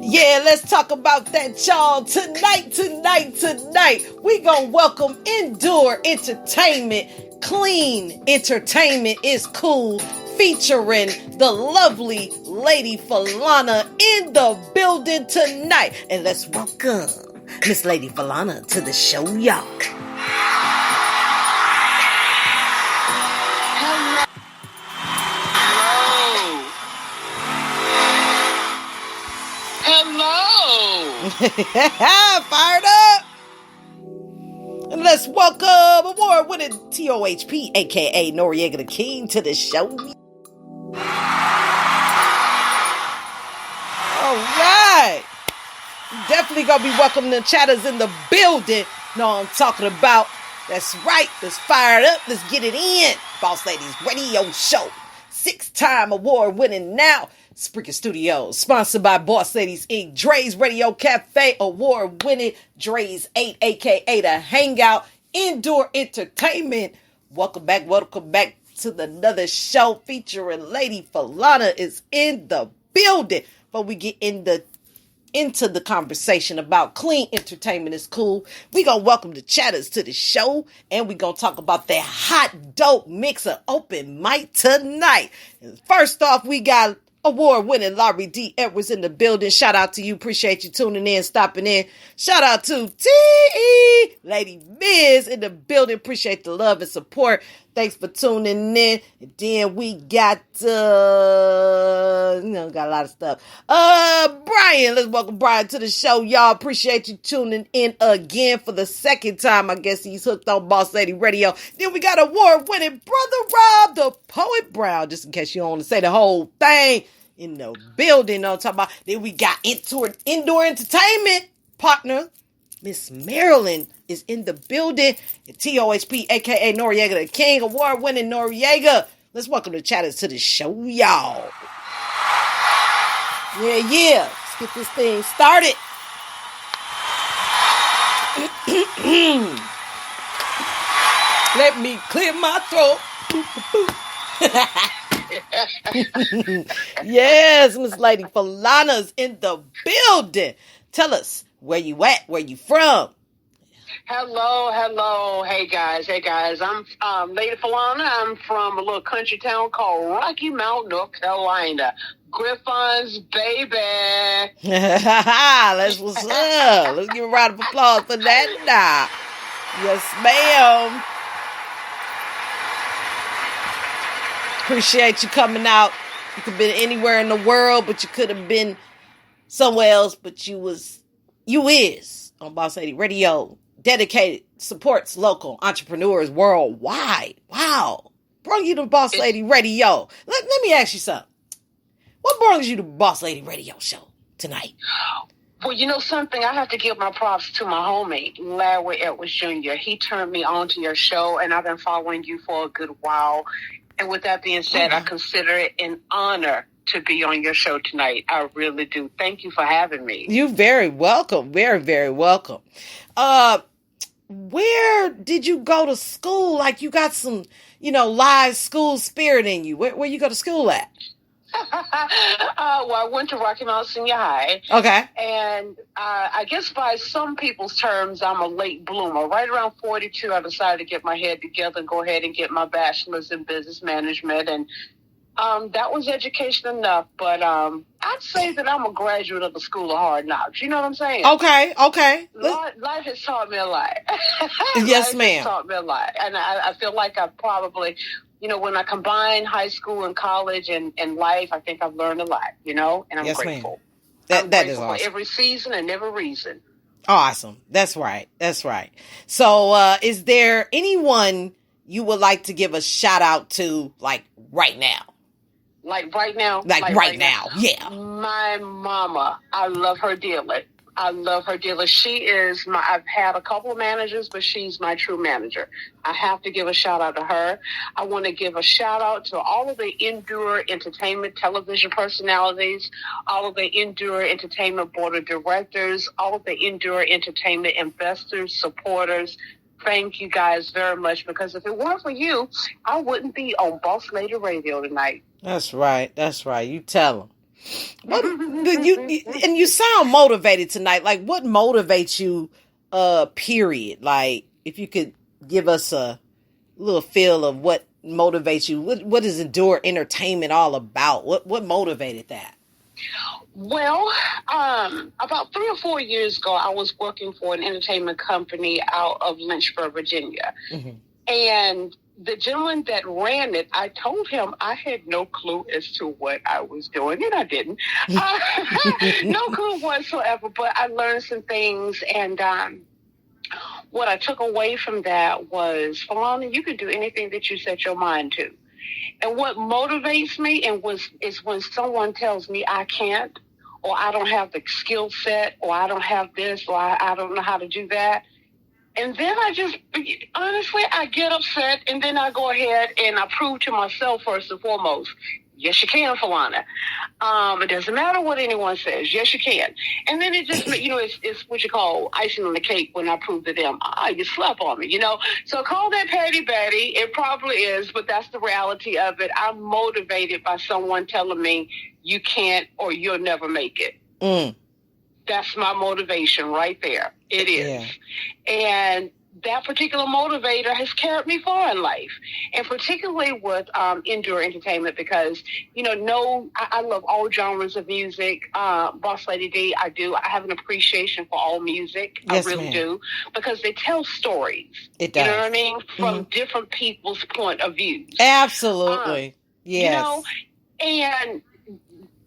Yeah, let's talk about that, y'all. Tonight. We gonna welcome Indoor Entertainment. Clean Entertainment is cool. Featuring the lovely Lady Falana in the building tonight. And let's welcome Miss Lady Falana to the show, y'all. Hello. Fired up. And let's welcome award-winning TOHP, a.k.a. Noriega the King, to the show. All right. Definitely gonna be welcoming the chatters in the building. Know what I'm talking about. That's right. Let's fire it up. Let's get it in. Boss Ladies Radio Show. 6-time award-winning now. Spreaker Studios. Sponsored by Boss Ladies Inc. Dre's Radio Cafe. Award-winning Dre's 8, a.k.a. The Hangout. Indoor Entertainment. Welcome back to another show featuring Lady Falana is in the building. But we get into the conversation about clean entertainment is cool. We gonna welcome the chatters to the show, and we gonna talk about that hot dope mixer open mic tonight. First off, we got award-winning LadyDee Edwards in the building. Shout out to you. Appreciate you tuning in, stopping in. Shout out to T.E. Lady Miz in the building. Appreciate the love and support. Thanks for tuning in. And then we got, got a lot of stuff. Brian. Let's welcome Brian to the show, y'all. Appreciate you tuning in again for the second time. I guess he's hooked on Boss Lady Radio. Then we got award-winning Brother Rob, the Poet Brown, just in case you don't want to say the whole thing, in the building. I'm talking about. Then we got indoor entertainment partner, Miss Marilyn is in the building. And TOHP, a.k.a. Noriega the King, award-winning Noriega. Let's welcome the chatters to the show, y'all. Yeah. Let's get this thing started. Let me clear my throat. Yes, Miss Lady Falana's in the building. Tell us, where you at? Where you from? Hello. Hey guys. I'm Lady Falana. I'm from a little country town called Rocky Mount, North Carolina. Griffons, baby. That's what's up. Let's give a round of applause for that now. Yes, ma'am. Appreciate you coming out. You could have been anywhere in the world, but you could have been somewhere else, but you is on Boss Lady Radio. Dedicated, supports local entrepreneurs worldwide. Wow. Brought you to Boss Lady Radio. Let me ask you something. What brings you to Boss Lady Radio Show tonight? Well, you know something? I have to give my props to my homie, Larry Edwards Jr. He turned me on to your show, and I've been following you for a good while. And with that being said, I consider it an honor to be on your show tonight. I really do. Thank you for having me. You're very welcome. Very, very welcome. Where did you go to school? Like, you got some, live school spirit in you. Where you go to school at? Well, I went to Rocky Mount Senior High. Okay. And I guess by some people's terms, I'm a late bloomer. Right around 42, I decided to get my head together and go ahead and get my bachelor's in business management. And that was education enough. But I'd say that I'm a graduate of the School of Hard Knocks. You know what I'm saying? Okay. Life has taught me a lot. Yes, ma'am. Life has taught me a lot. And I feel like I probably... when I combine high school and college and life, I think I've learned a lot, and I'm yes, grateful. Ma'am. That grateful is awesome. For every season and every reason. Awesome. That's right. That's right. So, is there anyone you would like to give a shout out to, like right now? Like right now? Like right now. Yeah. My mama, I love her dearly. I love her dearly. She is I've had a couple of managers, but she's my true manager. I have to give a shout out to her. I want to give a shout out to all of the Endure Entertainment television personalities, all of the Endure Entertainment board of directors, all of the Endure Entertainment investors, supporters. Thank you guys very much, because if it weren't for you, I wouldn't be on Boss Lady Radio tonight. That's right. That's right. You tell them. And you sound motivated tonight. Like, what motivates you, period? Like, if you could give us a little feel of what motivates you. What is Endure Entertainment all about? What motivated that? Well, about 3 or 4 years ago, I was working for an entertainment company out of Lynchburg, Virginia. Mm-hmm. And the gentleman that ran it, I told him I had no clue as to what I was doing, and I didn't. No clue whatsoever, but I learned some things, and what I took away from that was, Falana, you can do anything that you set your mind to. And what motivates me is when someone tells me I can't, or I don't have the skill set, or I don't have this, or I don't know how to do that. And then I get upset, and then I go ahead and I prove to myself, first and foremost, yes, you can, Falana. It doesn't matter what anyone says. Yes, you can. And then it just, it's what you call icing on the cake when I prove to them, you slept on me, So call that patty batty. It probably is, but that's the reality of it. I'm motivated by someone telling me you can't or you'll never make it. Mm. That's my motivation right there. It is. Yeah. And that particular motivator has carried me far in life, and particularly with Endure Entertainment, because, I love all genres of music. Boss Lady D, I do. I have an appreciation for all music. Yes, I really do, because they tell stories. It does. You know what I mean? From different people's point of views. Absolutely. Yes. And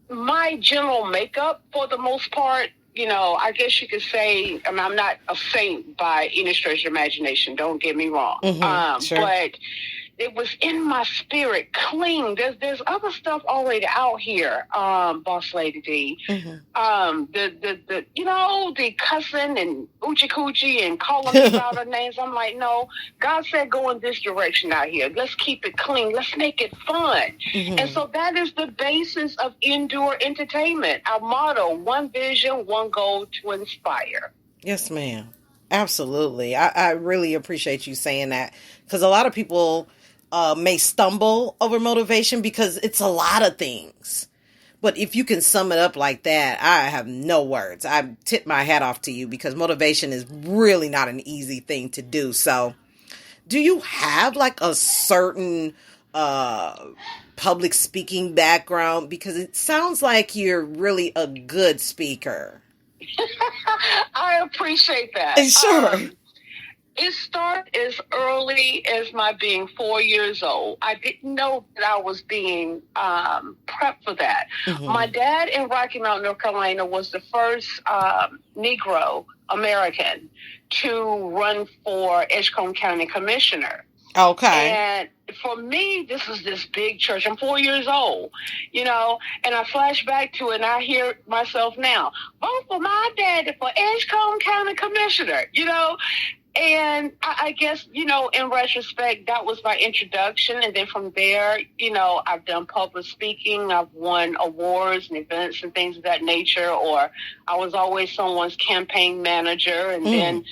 my general makeup, for the most part, I guess you could say, I'm not a saint by any stretch of imagination. Don't get me wrong. Mm-hmm, sure. But it was in my spirit, clean. There's other stuff already out here, Boss Lady D. Mm-hmm. The cussing and oochie coochie and calling me out her names. I'm like, no, God said go in this direction out here. Let's keep it clean. Let's make it fun. Mm-hmm. And so that is the basis of Endure Entertainment. Our motto: one vision, one goal to inspire. Yes, ma'am. Absolutely. I really appreciate you saying that, because a lot of people may stumble over motivation because it's a lot of things. But if you can sum it up like that, I have no words. I tip my hat off to you, because motivation is really not an easy thing to do. So do you have like a certain public speaking background? Because it sounds like you're really a good speaker. I appreciate that. Sure. It started as early as my being 4 years old. I didn't know that I was being prepped for that. Mm-hmm. My dad in Rocky Mount, North Carolina, was the first Negro American to run for Edgecombe County Commissioner. Okay. And for me, this was this big church. I'm 4 years old, and I flash back to it, and I hear myself now, vote for my daddy for Edgecombe County Commissioner, And I guess, in retrospect, that was my introduction. And then from there, I've done public speaking. I've won awards and events and things of that nature. Or I was always someone's campaign manager. And then,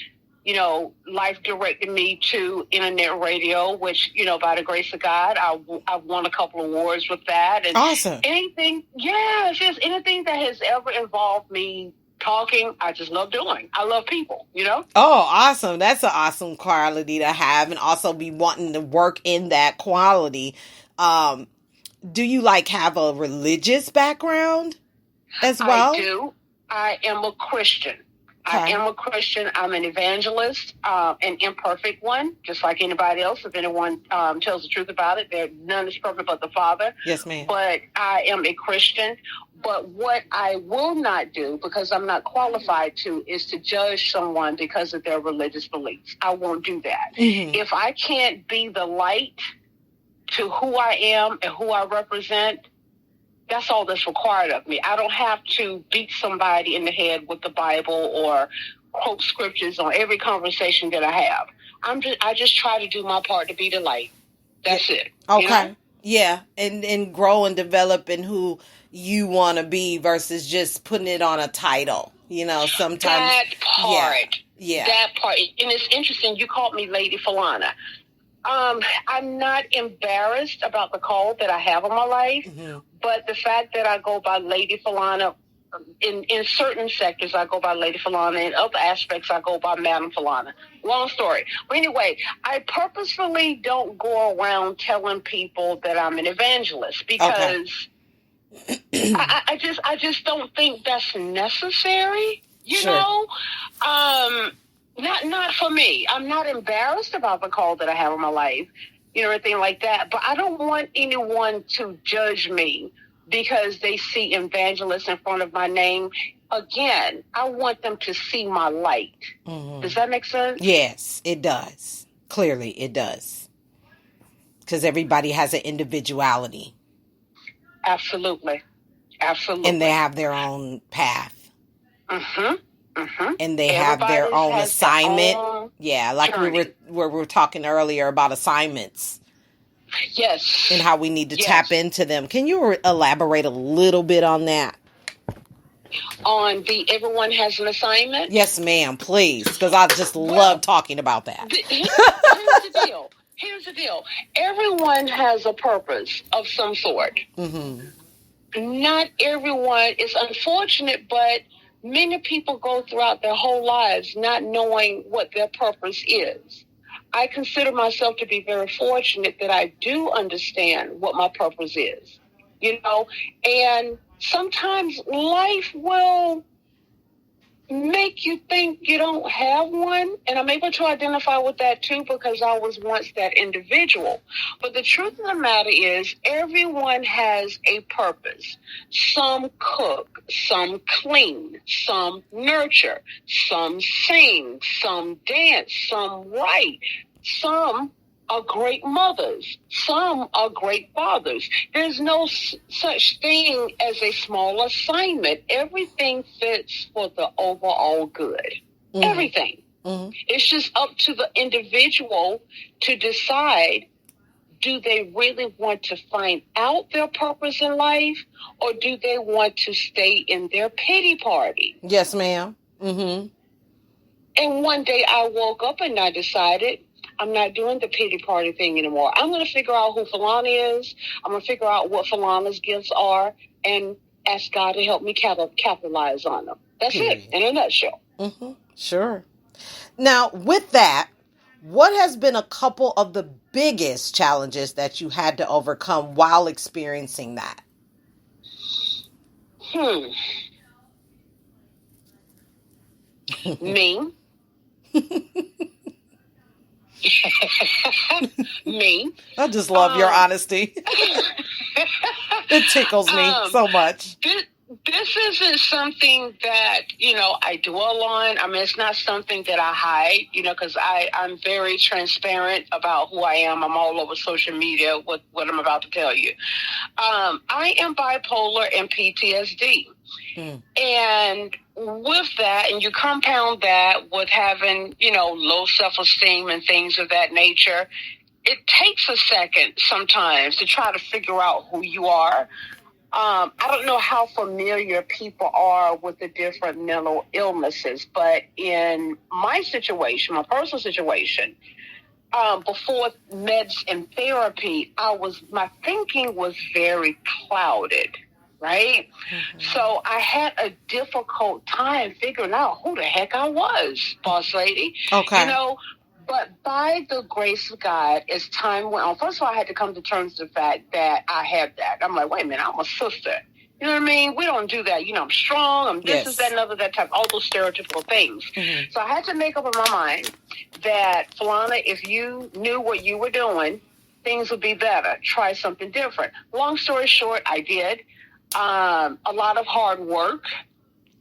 life directed me to internet radio, which, by the grace of God, I've won a couple awards with that. And awesome. Anything that has ever involved me talking, I just love doing. I love people, Oh, awesome. That's an awesome quality to have, and also be wanting to work in that quality. Do you have a religious background as well? I do. I am a Christian. Okay. I am a Christian. I'm an evangelist, an imperfect one, just like anybody else. If anyone tells the truth about it, none is perfect but the Father. Yes, ma'am. But I am a Christian. But what I will not do, because I'm not qualified to, is to judge someone because of their religious beliefs. I won't do that. Mm-hmm. If I can't be the light to who I am and who I represent, that's all that's required of me. I don't have to beat somebody in the head with the Bible or quote scriptures on every conversation that I have. I just try to do my part to be the light. That's it. Okay. You know? Yeah. And grow and develop in who you want to be versus just putting it on a title. You know, sometimes. That part. Yeah. That part. And it's interesting. You called me Lady Falana. I'm not embarrassed about the call that I have in my life, Mm-hmm. but the fact that I go by Lady Falana, in certain sectors I go by Lady Falana, in other aspects I go by Madam Falana. Long story. But anyway, I purposefully don't go around telling people that I'm an evangelist because I just don't think that's necessary, you know? Not for me. I'm not embarrassed about the call that I have in my life, you know, anything like that. But I don't want anyone to judge me because they see evangelist in front of my name. Again, I want them to see my light. Mm-hmm. Does that make sense? Yes, it does. Clearly, it does. Because everybody has an individuality. Absolutely. Absolutely. And they have their own path. Mm-hmm. Mm-hmm. And they have their own assignment. Like journey. we were talking earlier about assignments. Yes. And how we need to tap into them. Can you elaborate a little bit on that? On the everyone has an assignment? Yes, ma'am, please. Because I just love talking about that. Here's the deal. Here's the deal. Everyone has a purpose of some sort. Mm-hmm. Not everyone. It's unfortunate, but many people go throughout their whole lives not knowing what their purpose is. I consider myself to be very fortunate that I do understand what my purpose is, you know, and sometimes life will make you think you don't have one. And I'm able to identify with that too, because I was once that individual. But the truth of the matter is everyone has a purpose. Some cook, some clean, some nurture, some sing, some dance, some write, some are great mothers. Some are great fathers. There's no such thing as a small assignment. Everything fits for the overall good. Mm-hmm. Everything. Mm-hmm. It's just up to the individual to decide, do they really want to find out their purpose in life, or do they want to stay in their pity party? Yes, ma'am. Mm-hmm. And one day I woke up and I decided, I'm not doing the pity party thing anymore. I'm going to figure out who Falana is. I'm going to figure out what Falana's gifts are and ask God to help me capitalize on them. That's it in a nutshell. Mm-hmm. Sure. Now, with that, what has been a couple of the biggest challenges that you had to overcome while experiencing that? Me. Me. I just love your honesty. It tickles me so much. This isn't something that, you know, I dwell on. I mean, it's not something that I hide, you know, because I'm very transparent about who I am. I'm all over social media with what I'm about to tell you. I am bipolar and PTSD. And with that, and you compound that with having, you know, low self-esteem and things of that nature, it takes a second sometimes to try to figure out who you are. I don't know how familiar people are with the different mental illnesses, but in my situation, my personal situation, before meds and therapy, my thinking was very clouded. Right? Mm-hmm. So I had a difficult time figuring out who the heck I was, boss lady. Okay. You know, but by the grace of God, as time went on, first of all, I had to come to terms with the fact that I had that. I'm like, wait a minute, I'm a sister. You know what I mean? We don't do that. You know, I'm strong, I'm this, is that, another, that type, all those stereotypical things. So I had to make up in my mind that, Falana, if you knew what you were doing, things would be better. Try something different. Long story short, I did. A lot of hard work,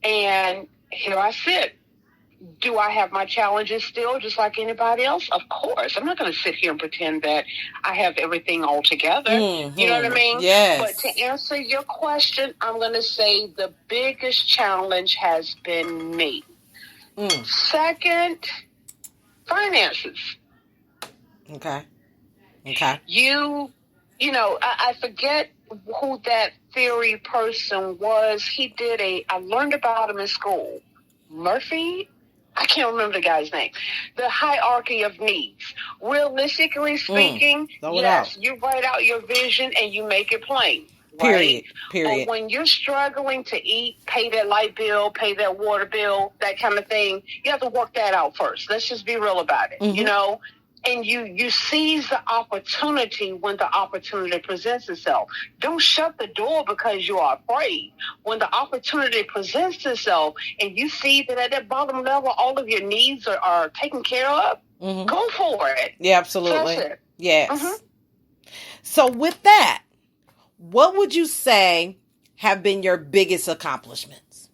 and here I sit. Do I have my challenges still, just like anybody else? Of course. I'm not going to sit here and pretend that I have everything all together. You know what I mean? Yes. But to answer your question, I'm going to say the biggest challenge has been me. Second, finances. Okay. You know, I forget who that theory person was. I learned about him in school. Murphy? I can't remember the guy's name. The hierarchy of needs. Realistically speaking, yes, you write out your vision and you make it plain. Right? Period. But when you're struggling to eat, pay that light bill, pay that water bill, that kind of thing, you have to work that out first. Let's just be real about it, you know? And you seize the opportunity when the opportunity presents itself. Don't shut the door because you are afraid. When the opportunity presents itself and you see that at that bottom level, all of your needs are taken care of, go for it. Yeah, absolutely. That's it. Yes. So with that, what would you say have been your biggest accomplishments?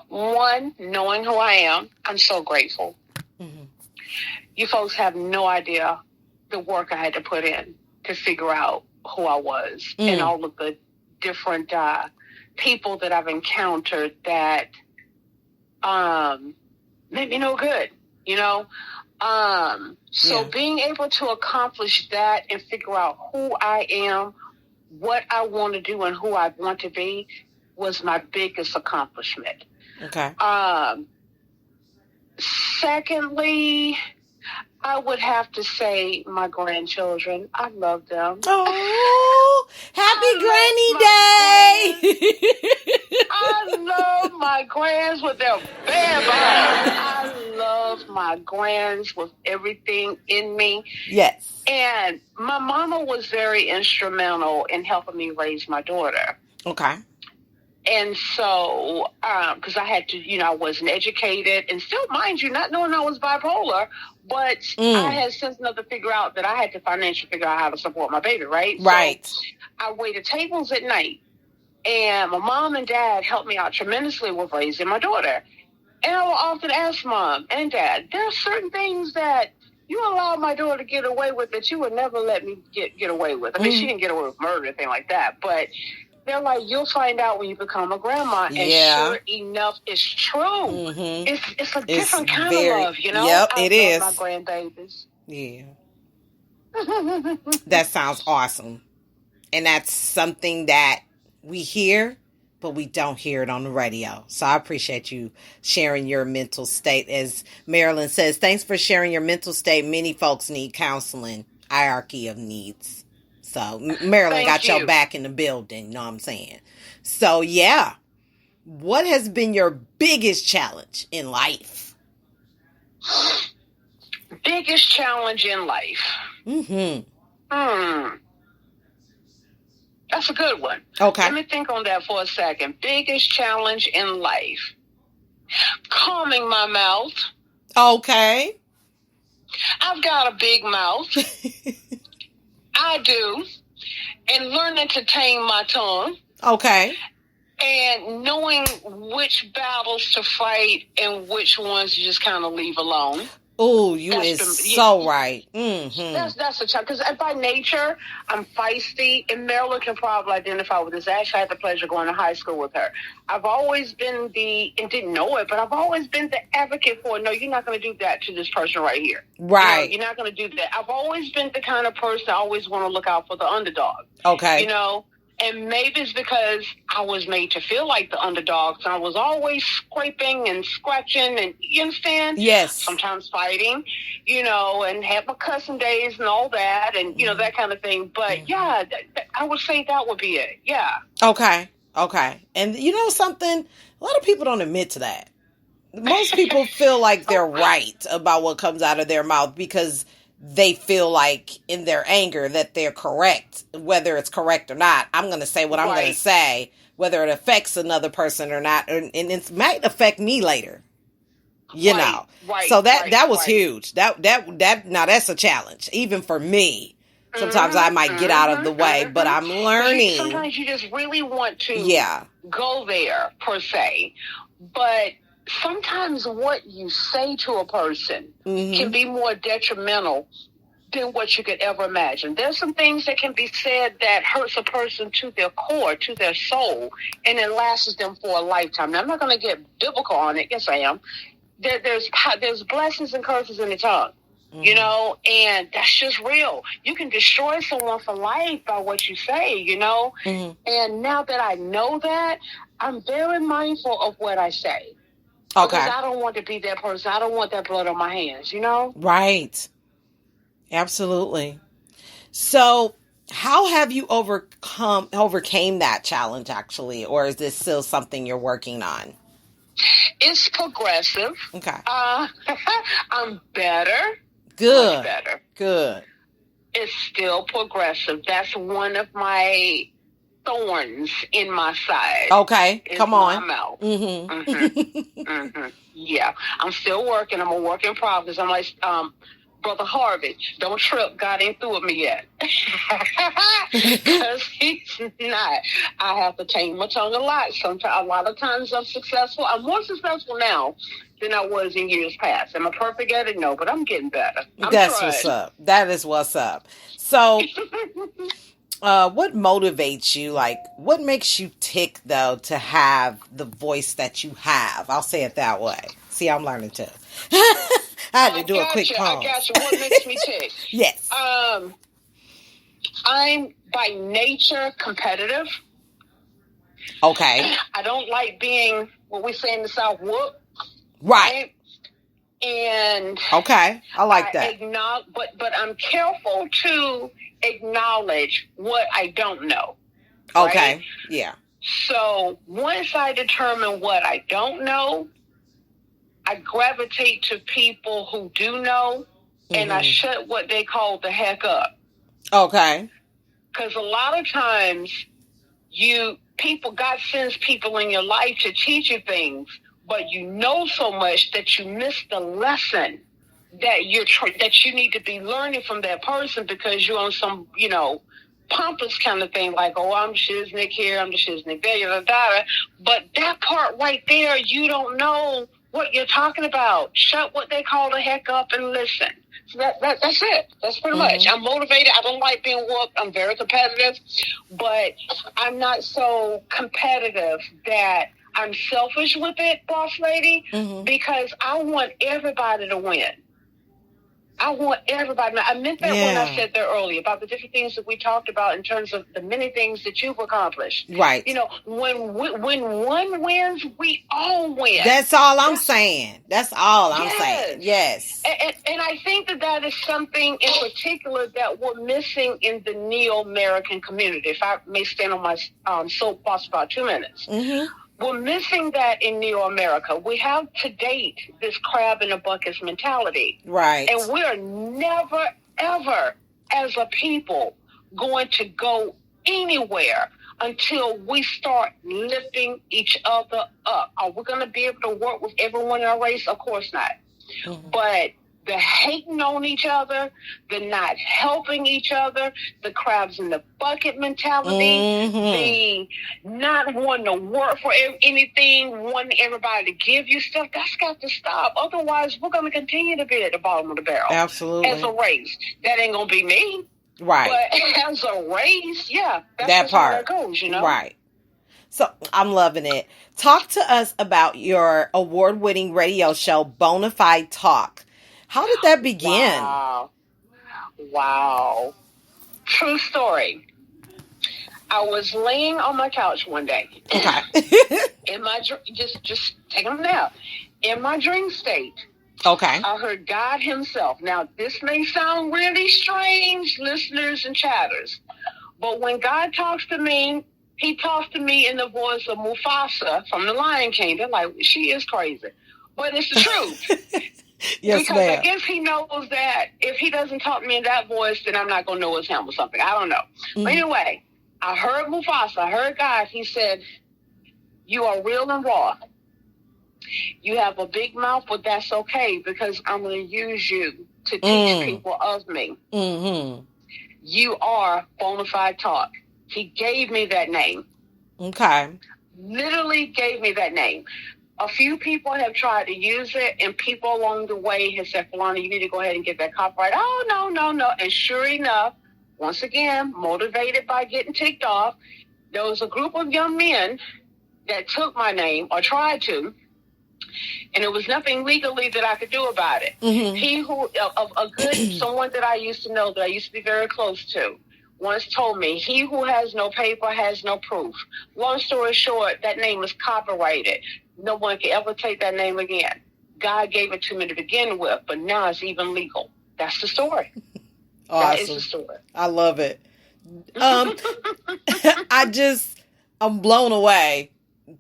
One, knowing who I am, I'm so grateful. You folks have no idea the work I had to put in to figure out who I was and all of the different people that I've encountered that made me no good, you know? So being able to accomplish that and figure out who I am, what I want to do, and who I want to be was my biggest accomplishment. Okay. Secondly, I would have to say my grandchildren. I love them. Oh, happy Granny Day! I love my grands with their bad bodies. I love my grands with everything in me. Yes. And my mama was very instrumental in helping me raise my daughter. Okay. And so, because I had to, you know, I wasn't educated, and still, mind you, not knowing I was bipolar, but I had sense enough to figure out that I had to financially figure out how to support my baby, right? Right. So I waited tables at night, and my mom and dad helped me out tremendously with raising my daughter. And I will often ask mom and dad, there are certain things that you allowed my daughter to get away with that you would never let me get away with. I mean, she didn't get away with murder or anything like that, but they're like, you'll find out when you become a grandma. And sure enough, it's true. It's a different kind of love, you know? Yep, I it is. love my grandbabies. Yeah. That sounds awesome. And that's something that we hear, but we don't hear it on the radio. So I appreciate you sharing your mental state. As Marilyn says, thanks for sharing your mental state. Many folks need counseling. Hierarchy of needs. So Marilyn got your back in the building, you know what I'm saying? So yeah, what has been your biggest challenge in life? Biggest challenge in life? That's a good one. Okay. Let me think on that for a second. Biggest challenge in life? Calming my mouth. Okay. I've got a big mouth. I do. And learning to tame my tongue. Okay. And knowing which battles to fight and which ones you just kind of leave alone. Oh, you is so right. That's a challenge. Because by nature, I'm feisty. And Marilyn can probably identify with this. Actually, I had the pleasure of going to high school with her. I've always been and didn't know it, but I've always been the advocate for, no, you're not going to do that to this person right here. Right. You're not going to do that. I've always been the kind of person I always want to look out for the underdog. Okay. You know? And maybe it's because I was made to feel like the underdog. So I was always scraping and scratching and, you understand? Yes. Sometimes fighting, you know, and had my cussing days and all that and, you know, that kind of thing. But, yeah, I would say that would be it. Yeah. Okay. And you know something? A lot of people don't admit to that. Most people feel like they're right about what comes out of their mouth because they feel like in their anger that they're correct, whether it's correct or not. I'm going to say what I'm going to say, whether it affects another person or not, and it might affect me later. You know, so that was huge. That now that's a challenge, even for me. Sometimes I might get out of the way, but I'm learning. Sometimes you just really want to go there, per se. But sometimes what you say to a person can be more detrimental than what you could ever imagine. There's some things that can be said that hurts a person to their core, to their soul, and it lasts them for a lifetime. Now, I'm not going to get biblical on it. Yes, I am. There's blessings and curses in the tongue, you know, and that's just real. You can destroy someone for life by what you say, you know. And now that I know that, I'm very mindful of what I say. Okay. Because I don't want to be that person. I don't want that blood on my hands, you know? Right. Absolutely. So how have you overcame that challenge, actually? Or is this still something you're working on? It's progressive. Okay. I'm better. Good. Much better. Good. It's still progressive. That's one of my thorns in my side. Okay. Come on. My mouth. Yeah. I'm still working. I'm a work in progress. I'm like, Brother Harvey, don't trip. God ain't through with me yet. Because he's not. I have to tame my tongue a lot. Sometimes, a lot of times I'm successful. I'm more successful now than I was in years past. Am I perfect at it? No, but I'm getting better. That's what's up. That is what's up. So, what motivates you? Like, what makes you tick, though, to have the voice that you have? I'll say it that way. See, I'm learning too. I had to do a quick pause. I got you. What makes me tick? Yes. I'm by nature competitive. Okay. I don't like being what we say in the South, whoop. Right. And okay, I like that. But I'm careful to acknowledge what I don't know. Okay. Right? Yeah. So once I determine what I don't know, I gravitate to people who do know, and I shut what they call the heck up. Okay. Because a lot of times, God sends people in your life to teach you things, but you know so much that you miss the lesson that you need to be learning from that person because you're on some, pompous kind of thing, like, oh, I'm shiznick here, I'm the shiznick there, yada, yada. But that part right there, you don't know what you're talking about. Shut what they call the heck up and listen. So that's it. That's pretty much. I'm motivated. I don't like being whooped. I'm very competitive, but I'm not so competitive that I'm selfish with it, boss lady, because I want everybody to win. I want everybody. I meant that when I said that earlier about the different things that we talked about in terms of the many things that you've accomplished. Right. When one wins, we all win. That's all I'm saying. That's all I'm saying. Yes. And I think that is something in particular that we're missing in the neo-American community. If I may stand on my soapbox for about 2 minutes. We're missing that in Neo-America. We have to date this crab in a bucket mentality. Right. And we're never, ever, as a people, going to go anywhere until we start lifting each other up. Are we going to be able to work with everyone in our race? Of course not. But the hating on each other, the not helping each other, the crabs in the bucket mentality, the not wanting to work for anything, wanting everybody to give you stuff, that's got to stop. Otherwise, we're going to continue to be at the bottom of the barrel. Absolutely. As a race. That ain't going to be me. Right. But as a race, that's that part. How it goes, Right. So I'm loving it. Talk to us about your award-winning radio show, Bonafide Talk. How did that begin? Wow. True story. I was laying on my couch one day. Okay. In my just taking a nap. In my dream state. Okay. I heard God himself. Now, this may sound really strange, listeners and chatters, but when God talks to me, he talks to me in the voice of Mufasa from The Lion King. They're like, she is crazy. But it's the truth. Yes, because ma'am. I guess he knows that if he doesn't talk to me in that voice, then I'm not going to know it's him or something. I don't know. Mm. But anyway, I heard Mufasa. I heard God. He said, you are real and raw. You have a big mouth, but that's okay because I'm going to use you to teach people of me. Mm-hmm. You are bona fide talk. He gave me that name. Okay. Literally gave me that name. A few people have tried to use it, and people along the way have said, Falana, you need to go ahead and get that copyright. Oh, no. And sure enough, once again, motivated by getting ticked off, there was a group of young men that took my name or tried to, and it was nothing legally that I could do about it. Mm-hmm. He who, a good, someone that I used to know, that I used to be very close to, once told me, he who has no paper has no proof. Long story short, that name is copyrighted. No one can ever take that name again. God gave it to me to begin with, but now it's even legal. That's the story. Awesome. That is the story. I love it. I'm blown away.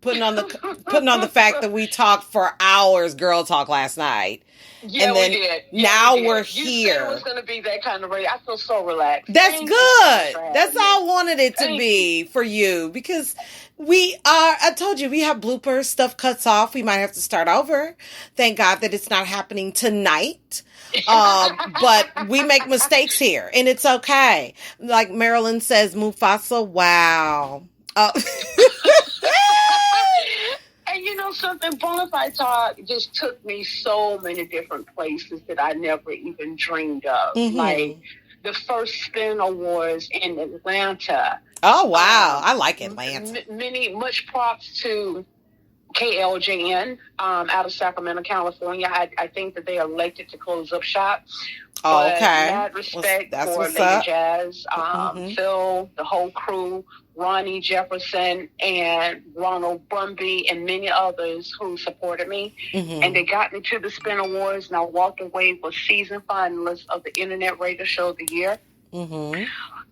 Putting on the fact that we talked for hours, girl talk last night. Yeah, and then we did. now we did. we're You here. said it was going to be that kind of radio. I feel so relaxed. That's Thank good. you That's all I wanted it to Thank be for you, because I told you, we have bloopers, stuff cuts off. We might have to start over. Thank God that it's not happening tonight. But we make mistakes here, and it's okay. Like Marilyn says, Mufasa, wow. And you know something, Bonafide Talk just took me so many different places that I never even dreamed of. Mm-hmm. Like the first Spin Awards in Atlanta. Oh, wow. I like Atlanta. Much props to KLJN out of Sacramento, California. I think that they elected to close up shop. Oh, okay. Mad respect for Lady up. Jazz, Phil, the whole crew, Ronnie Jefferson, and Ronald Brumby, and many others who supported me. Mm-hmm. And they got me to the Spin Awards, and I walked away with season finalists of the Internet Radio Show of the Year. Mm-hmm.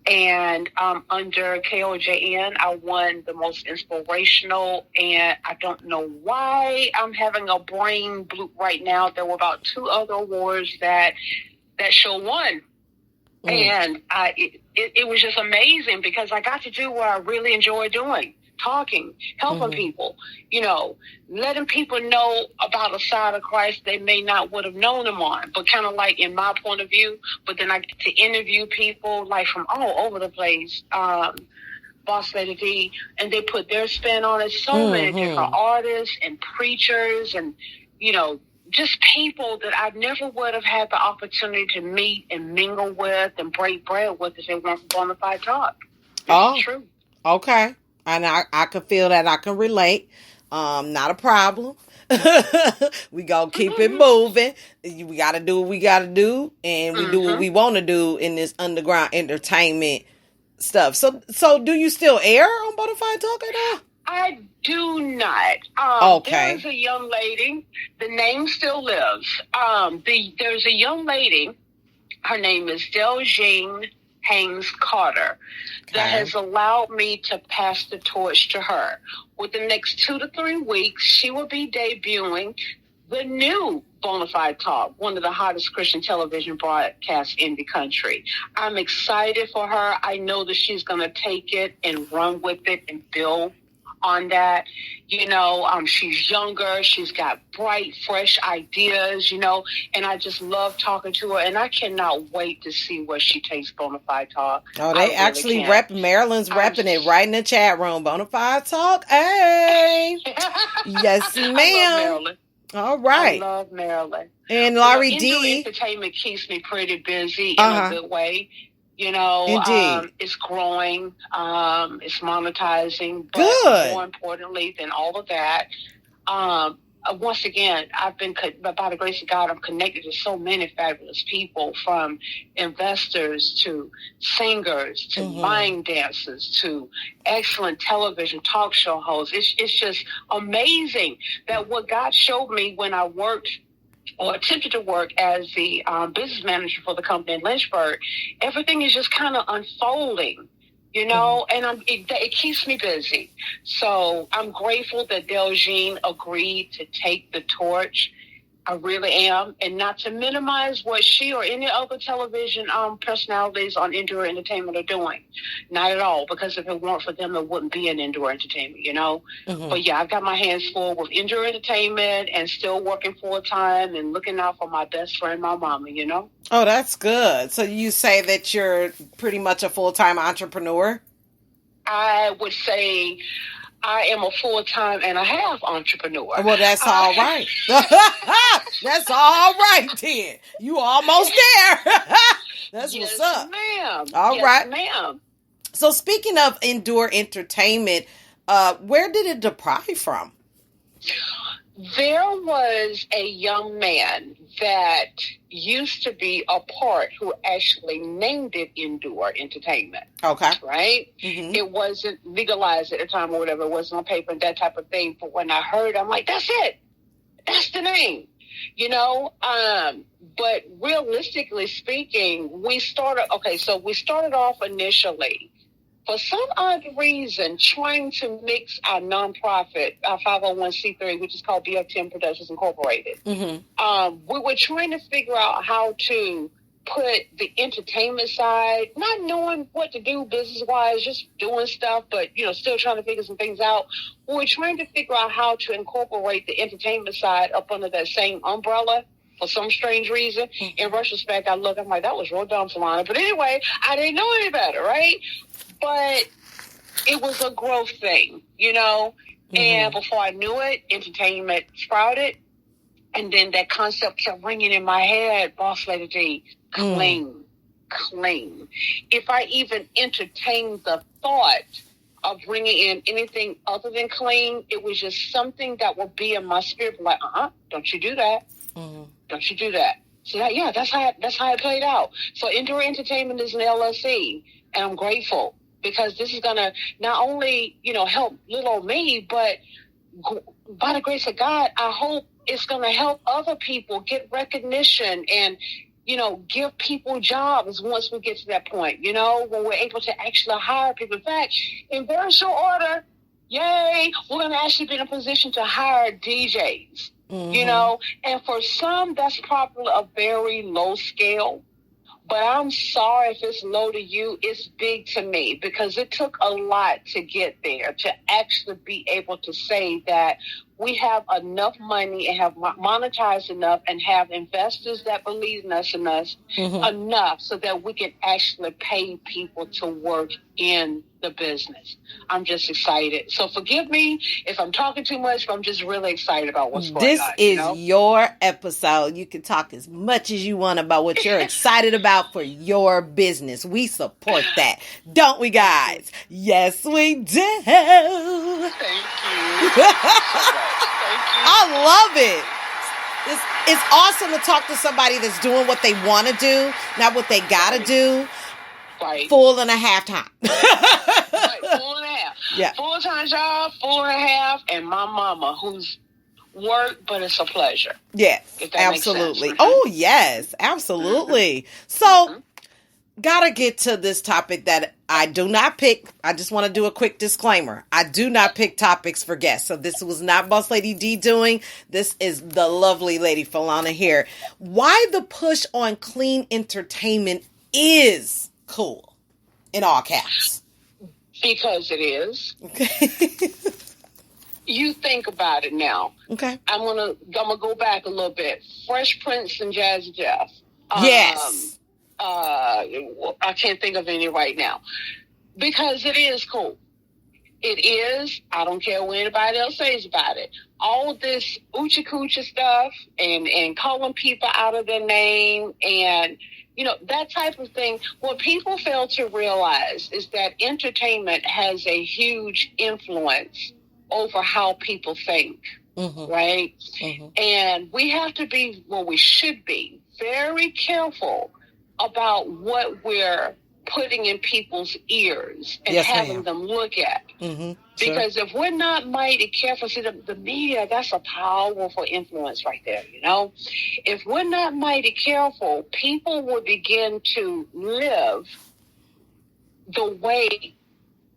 And under KOJN, I won the most inspirational, and I don't know why I'm having a brain bloop right now. There were about 2 other awards that show won. And it was just amazing because I got to do what I really enjoy doing, talking, helping people, letting people know about a side of Christ they may not would have known him on, but kind of like in my point of view. But then I get to interview people like from all over the place, Boss LadyDee, and they put their spin on it. So many different artists and preachers and, just people that I never would have had the opportunity to meet and mingle with and break bread with if they weren't Bonafide Talk. It's true. Okay. And I can feel that. I can relate. Not a problem. We gonna keep it moving. We gotta do what we gotta do, and we do what we want to do in this underground entertainment stuff. So do you still air on Bonafide Talk at all? I do not. Okay. There's a young lady. The name still lives. There's a young lady. Her name is Deljean Haynes Carter. That has allowed me to pass the torch to her. Within the next 2 to 3 weeks, she will be debuting the new Bonafide Talk, one of the hottest Christian television broadcasts in the country. I'm excited for her. I know that she's going to take it and run with it and build on that. She's younger, she's got bright, fresh ideas, and I just love talking to her, and I cannot wait to see where she takes Bonafide Talk. Oh, they really Maryland's repping it right in the chat room. Bonafide Talk, hey. Yes, ma'am. I love Maryland. All right. I love Maryland. And LadyDee. Entertainment keeps me pretty busy in a good way. Indeed. It's growing, it's monetizing, but good. More importantly than all of that, once again, I've been, by the grace of God, I'm connected to so many fabulous people, from investors to singers to line dancers to excellent television talk show hosts. It's just amazing that what God showed me when I worked or attempted to work as the business manager for the company in Lynchburg, everything is just kind of unfolding, and it keeps me busy. So I'm grateful that Deljean agreed to take the torch I really am. And not to minimize what she or any other television personalities on Indoor Entertainment are doing. Not at all, because if it weren't for them, it wouldn't be an Indoor Entertainment, you know? Mm-hmm. But yeah, I've got my hands full with Indoor Entertainment and still working full-time and looking out for my best friend, my mama, you know? Oh, that's good. So you say that you're pretty much a full-time entrepreneur? I would say I am a full-time and a half entrepreneur. Well, that's all right. That's all right, then. You almost there. That's yes, what's up. Ma'am. All yes, right. ma'am. So speaking of Indoor Entertainment, where did it deprive from? There was a young man that used to be a part who actually named it Indoor Entertainment. Okay. Right? Mm-hmm. It wasn't legalized at the time or whatever. It wasn't on paper and that type of thing. But when I heard, I'm like, that's it. That's the name. You know? But realistically speaking, we started off initially for some odd reason, trying to mix our nonprofit, our 501c3, which is called BF10 Productions Incorporated. Mm-hmm. We were trying to figure out how to put the entertainment side, not knowing what to do business-wise, just doing stuff, but, you know, still trying to figure some things out. We were trying to figure out how to incorporate the entertainment side up under that same umbrella. For some strange reason. Mm-hmm. In retrospect, I'm like, that was real dumb, Falana. But anyway, I didn't know any better, right? But it was a growth thing, you know? Mm-hmm. And before I knew it, entertainment sprouted. And then that concept kept ringing in my head, Boss Lady D, clean. If I even entertained the thought of bringing in anything other than clean, it was just something that would be in my spirit, like, don't you do that. Mm-hmm. Don't you do that. So that's how it played out. So Indoor Entertainment is an LLC, and I'm grateful because this is gonna not only, you know, help little old me, but by the grace of God, I hope it's gonna help other people get recognition and, you know, give people jobs once we get to that point, you know, when we're able to actually hire people. In fact, in very short order, yay, we're going to actually be in a position to hire DJs, you know, and for some, that's probably a very low scale. But I'm sorry if it's low to you, it's big to me because it took a lot to get there, to actually be able to say that we have enough money and have monetized enough and have investors that believe in us enough so that we can actually pay people to work in the business. I'm just excited. So forgive me if I'm talking too much, but I'm just really excited about what's going on. This is your episode. You can talk as much as you want about what you're excited about for your business. We support that. Don't we, guys? Yes, we do. Thank you. Thank you. I love it. It's awesome to talk to somebody that's doing what they want to do, not what they got to do. Right. Full and a half time. Right, full and a half. Yeah. Full-time job, full and a half, and my mama, who's work, but it's a pleasure. Yes, absolutely. Oh, yes, absolutely. So, gotta get to this topic that I do not pick. I just want to do a quick disclaimer. I do not pick topics for guests. So this was not Boss Lady D doing. This is the lovely Lady Falana here. Why the push on clean entertainment is cool, in all caps. Because it is. Okay. You think about it now. Okay. I'm gonna go back a little bit. Fresh Prince and Jazzy Jeff. Yes. I can't think of any right now. Because it is cool. It is. I don't care what anybody else says about it. All this oochie coochie stuff and calling people out of their name and, you know, that type of thing. What people fail to realize is that entertainment has a huge influence over how people think, right? And we have to be, well, we should be very careful about what we're putting in people's ears and having them look at. Because if we're not mighty careful, see, the media, that's a powerful influence right there, you know? If we're not mighty careful, people will begin to live the way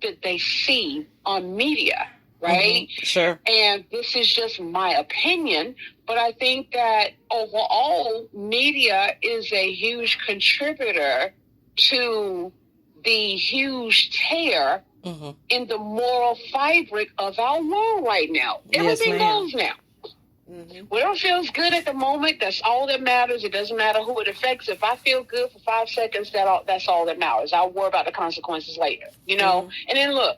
that they see on media, right? Sure. And this is just my opinion, but I think that overall media is a huge contributor to the huge tear in the moral fabric of our world right now. Everything goes now. Whatever feels good at the moment, that's all that matters. It doesn't matter who it affects. If I feel good for 5 seconds, that's all that matters. I'll worry about the consequences later, you know? And then look,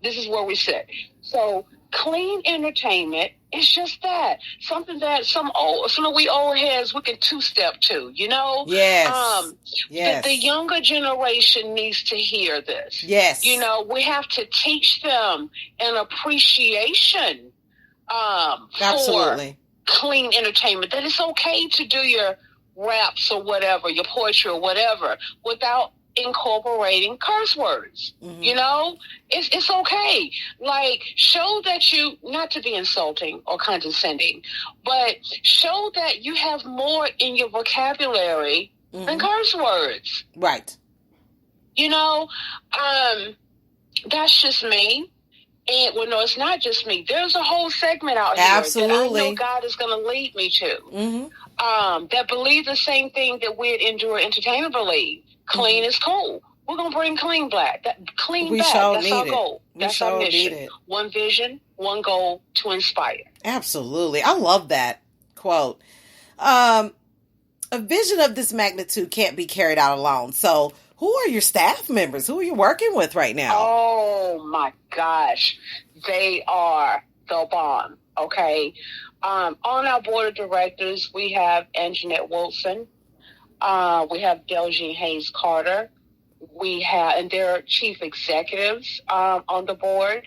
this is where we sit. So clean entertainment is just that. Something that some of we old heads, we can two-step to, you know? Yes. The younger generation needs to hear this. Yes. You know, we have to teach them an appreciation for clean entertainment, that it's okay to do your raps or whatever, your poetry or whatever, without incorporating curse words. You know, it's okay. Like, show that you, not to be insulting or condescending, but show that you have more in your vocabulary than curse words. Right. You know, that's just me. And, well, no, it's not just me. There's a whole segment out here that I know God is going to lead me to. That believe the same thing that we at Endure Entertainment believe. Clean is cool. We're going to bring clean back. Clean back. That's our goal. That's our mission. One vision, one goal to inspire. Absolutely. I love that quote. A vision of this magnitude can't be carried out alone. So, who are your staff members? Who are you working with right now? Oh, my gosh. They are the bomb, okay? On our board of directors, we have Anjanette Wilson. We have Deljean Hayes Carter. And they're chief executives on the board.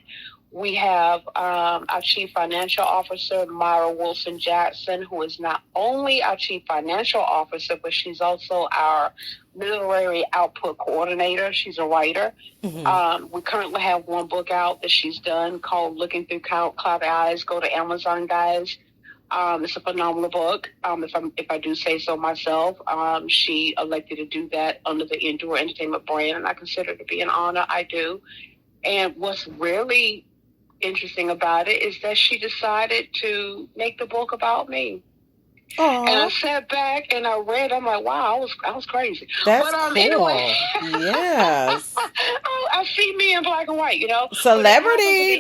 We have our chief financial officer, Myra Wilson Jackson, who is not only our chief financial officer, but she's also our literary output coordinator. She's a writer. We currently have one book out that she's done called Looking Through Cloud Eyes. Go to Amazon, guys. It's a phenomenal book. If I do say so myself, she elected to do that under the Endure Entertainment brand, and I consider it to be an honor. I do. And what's really interesting about it is that she decided to make the book about me. Aww. And I sat back and I read. I'm like, wow, I was crazy. That's cool. Anyway, Yes. I see me in black and white, you know. Celebrity.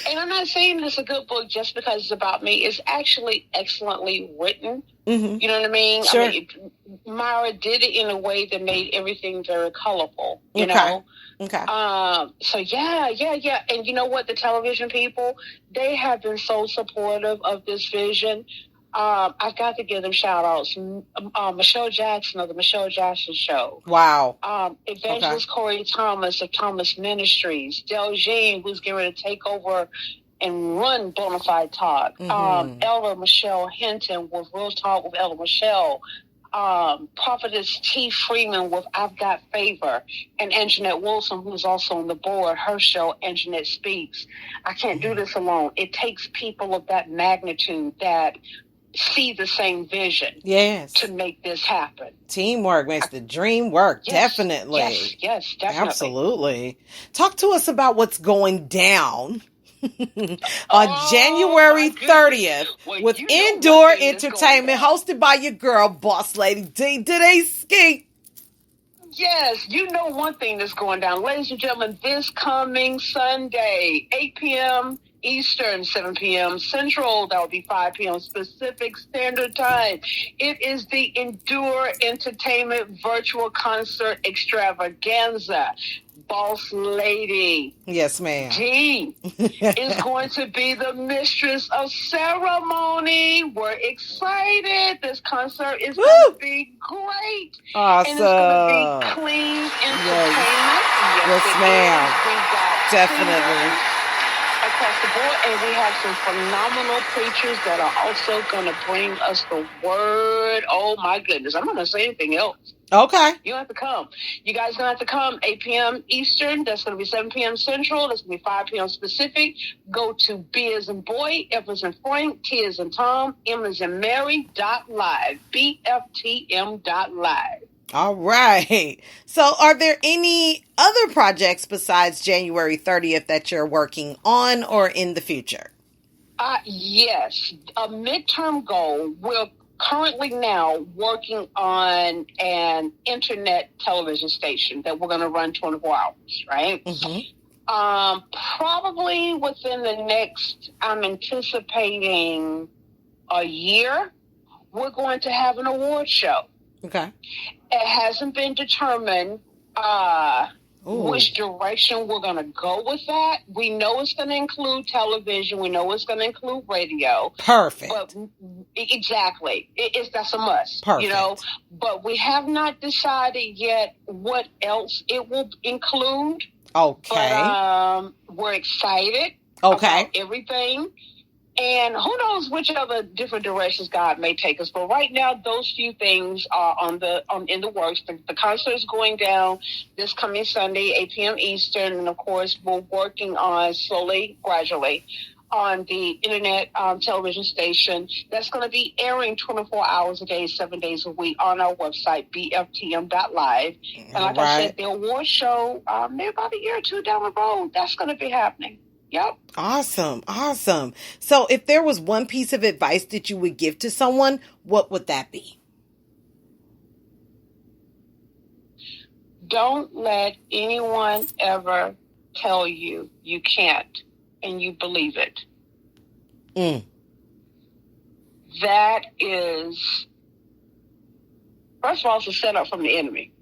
And I'm not saying it's a good book just because it's about me. It's actually excellently written. You know what I mean? Sure. I mean, Myra did it in a way that made everything very colorful, you know? Okay. So yeah. And you know what? The television people, they have been so supportive of this vision. I've got to give them shout outs. Michelle Jackson of the Michelle Jackson Show. Wow. Evangelist Corey Thomas of Thomas Ministries. Deljean, who's getting ready to take over and run Bonafide Talk. Ella Michelle Hinton with Real Talk with Ella Michelle. Prophetess T. Freeman with I've Got Favor, and Anjanette Wilson, who's also on the board, her show, Anjanette Speaks. I can't do this alone. It takes people of that magnitude that see the same vision to make this happen. Teamwork makes the dream work. Definitely. Yes, definitely. Absolutely. Talk to us about what's going down on January 30th with Endure Entertainment, hosted by your girl, Boss Lady D. Ski. Yes, you know one thing that's going down. Ladies and gentlemen, this coming Sunday, 8 p.m. Eastern, 7 p.m. Central, that would be 5 p.m. Pacific Standard Time. It is the Endure Entertainment Virtual Concert Extravaganza. Boss Lady. Yes, ma'am. D is going to be the mistress of ceremony. We're excited. This concert is going to be great. Awesome. And it's going to be clean entertainment. Yes, ma'am. Definitely. Across the board, and we have some phenomenal preachers that are also going to bring us the word. Oh my goodness, I'm not going to say anything else. Okay. You have to come. You guys going to have to come 8 p.m. Eastern. That's going to be 7 p.m. Central. That's going to be 5 p.m. Pacific. Go to B as in boy, F as in Frank, T as in Tom, M as in Mary, .live, BFTM.live. All right. So are there any other projects besides January 30th that you're working on or in the future? Yes. A midterm goal. We're currently now working on an internet television station that we're going to run 24 hours, right? Mm-hmm. Probably within the next, I'm anticipating a year, we're going to have an award show. Okay. It hasn't been determined which direction we're going to go with that. We know it's going to include television. We know it's going to include radio. Perfect. But exactly. That's a must. Perfect. You know, but we have not decided yet what else it will include. Okay. But we're excited about everything. And who knows which other different directions God may take us. But right now, those few things are in the works. The concert is going down this coming Sunday, 8 p.m. Eastern. And, of course, we're working on slowly, gradually, on the internet television station that's going to be airing 24 hours a day, 7 days a week on our website, bftm.live. And like I said, the award show, maybe about a year or two down the road, that's going to be happening. Yep. Awesome. Awesome. So if there was one piece of advice that you would give to someone, what would that be? Don't let anyone ever tell you you can't and you believe it. That is, first of all, it's a setup from the enemy.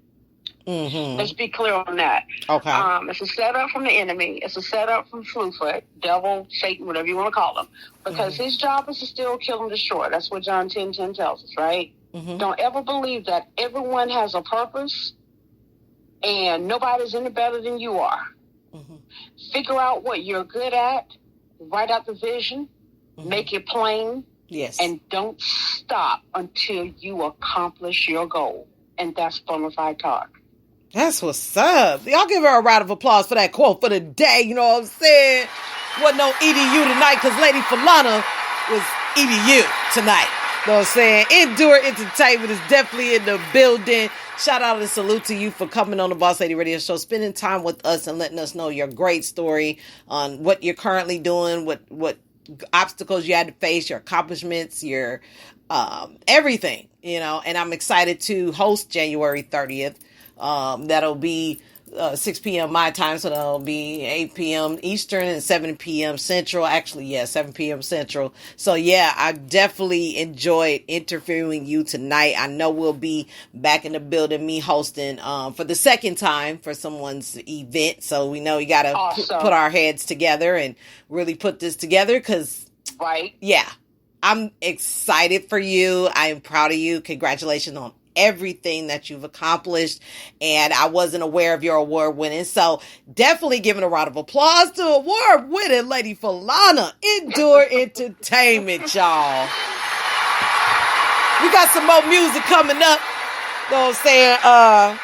Mm-hmm. Let's be clear on that. Okay. It's a setup from the enemy. It's a setup from Slewfoot, devil, Satan, whatever you want to call him. Because his job is to steal, kill, and destroy. That's what John 10:10 tells us, right? Mm-hmm. Don't ever believe that everyone has a purpose and nobody's any better than you are. Mm-hmm. Figure out what you're good at. Write out the vision. Mm-hmm. Make it plain. Yes. And don't stop until you accomplish your goal. And that's Bonafide Talk. That's what's up. Y'all give her a round of applause for that quote for the day. You know what I'm saying? Wasn't no EDU tonight because Lady Falana was EDU tonight. You know what I'm saying? Endure Entertainment is definitely in the building. Shout out and salute to you for coming on the Boss Lady Radio Show, spending time with us and letting us know your great story on what you're currently doing, what obstacles you had to face, your accomplishments, your everything, you know. And I'm excited to host January 30th. That'll be 6 p.m. my time, so that'll be 8 p.m. Eastern and 7 p.m. Central. Actually, yeah, 7 p.m. Central. So, yeah, I definitely enjoyed interviewing you tonight. I know we'll be back in the building, me hosting for the second time for someone's event. So, we know we got to put our heads together and really put this together because, yeah, I'm excited for you. I am proud of you. Congratulations on everything that you've accomplished, and I wasn't aware of your award winning, so definitely giving a round of applause to award winning Lady Falana. Endure Entertainment, y'all. We got some more music coming up. You know what I'm saying?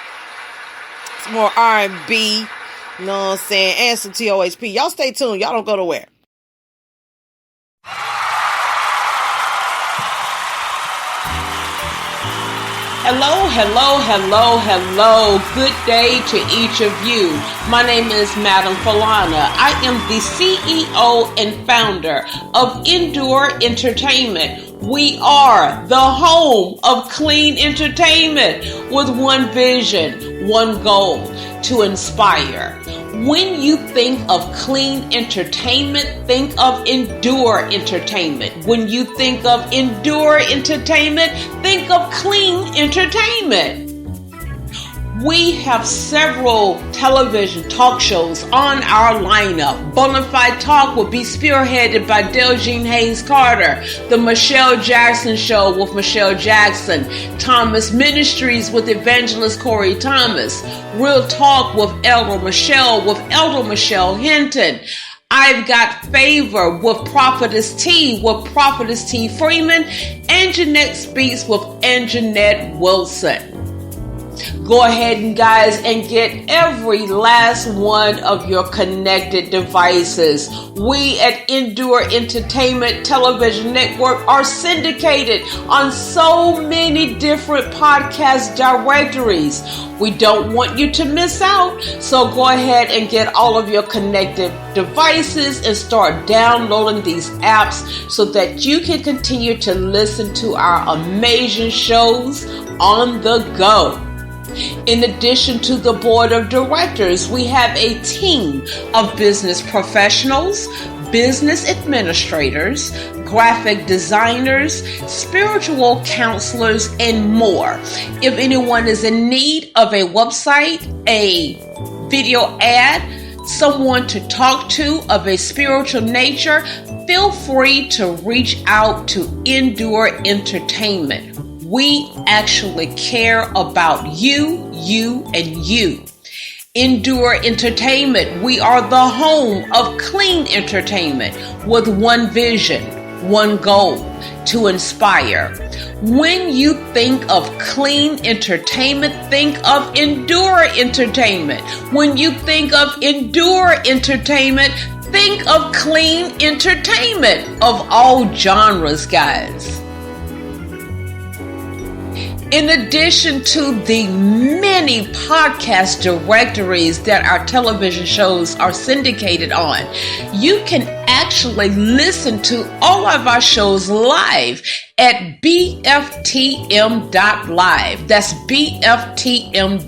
Some more R&B. You know what I'm saying? And some TOHP. Y'all stay tuned. Y'all don't go nowhere. Hello, hello, hello, hello. Good day to each of you. My name is Madam Falana. I am the CEO and founder of Endure Entertainment. We are the home of clean entertainment with one vision, one goal, to inspire. When you think of clean entertainment, think of Endure Entertainment. When you think of Endure Entertainment, think of clean entertainment. We have several television talk shows on our lineup. Bonafide Talk will be spearheaded by Deljean Hayes Carter. The Michelle Jackson Show with Michelle Jackson. Thomas Ministries with Evangelist Corey Thomas. Real Talk with Elder Michelle Hinton. I've Got Favor with Prophetess T Freeman. And Jeanette Speaks with Anjanette Wilson. Go ahead and guys and get every last one of your connected devices. We at Endure Entertainment Television Network are syndicated on so many different podcast directories. We don't want you to miss out, so go ahead and get all of your connected devices and start downloading these apps so that you can continue to listen to our amazing shows on the go. In addition to the board of directors, we have a team of business professionals, business administrators, graphic designers, spiritual counselors, and more. If anyone is in need of a website, a video ad, someone to talk to of a spiritual nature, feel free to reach out to Endure Entertainment. We actually care about you, and you. Endure Entertainment, we are the home of clean entertainment with one vision, one goal, to inspire. When you think of clean entertainment, think of Endure Entertainment. When you think of Endure Entertainment, think of clean entertainment of all genres, guys. In addition to the many podcast directories that our television shows are syndicated on, you can actually listen to all of our shows live at bftm.live. That's bftm.live.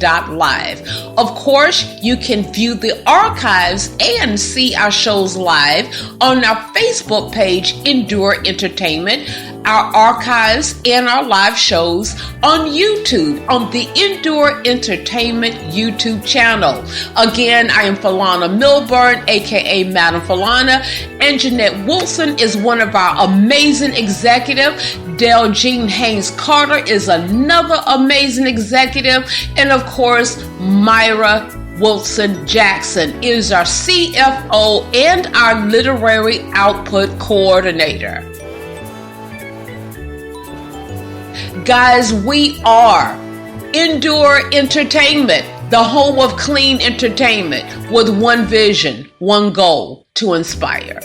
Of course, you can view the archives and see our shows live on our Facebook page, Endure Entertainment, our archives and our live shows on YouTube, on the Endure Entertainment YouTube channel. Again, I am Falana Milburn, aka Madam Falana, and Jeanette Wilson is one of our amazing executives. Dale Jean Haynes Carter is another amazing executive, and of course, Myra Wilson Jackson is our CFO and our literary output coordinator. Guys, we are Endure Entertainment, the home of clean entertainment with one vision, one goal, to inspire.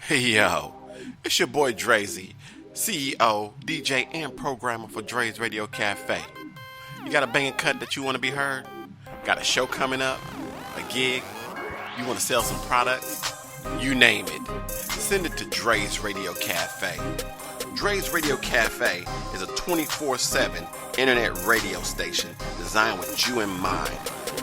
Hey yo, it's your boy Drazy, CEO, DJ, and programmer for Dre's Radio Cafe. You got a banging cut that you want to be heard? Got a show coming up? A gig? You want to sell some products? You name it. Send it to Dre's Radio Cafe. Dre's Radio Cafe is a 24/7 internet radio station designed with you in mind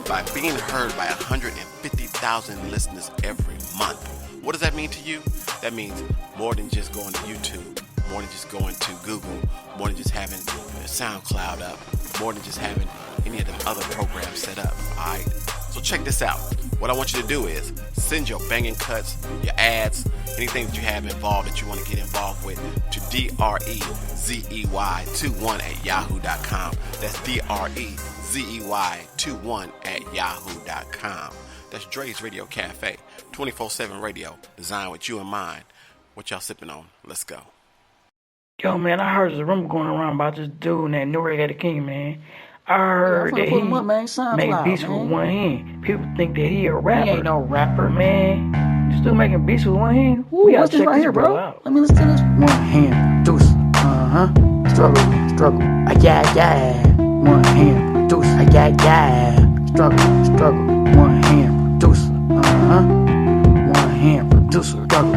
by being heard by 150,000 listeners every month. What does that mean to you? That means more than just going to YouTube, more than just going to Google, more than just having SoundCloud up, more than just having any of the other programs set up, alright? So check this out. What I want you to do is send your banging cuts, your ads, anything that you have involved that you want to get involved with to DREZEY21@yahoo.com. That's DREZEY21@yahoo.com. That's Dre's Radio Cafe, 24/7 radio, designed with you in mind. What y'all sipping on? Let's go. Yo, man, I heard there's a rumor going around about this dude named Noriega the King, man. I heard that he made beats with one hand. People think that he a rapper. He ain't no rapper, man. This dude making beats with one hand? Ooh, what's this right here, bro? Out. Let me listen to this. One hand, deuce. Struggle. Yeah. One hand, deuce. Yeah. Struggle. One hand, deuce. One hand, producer. Struggle.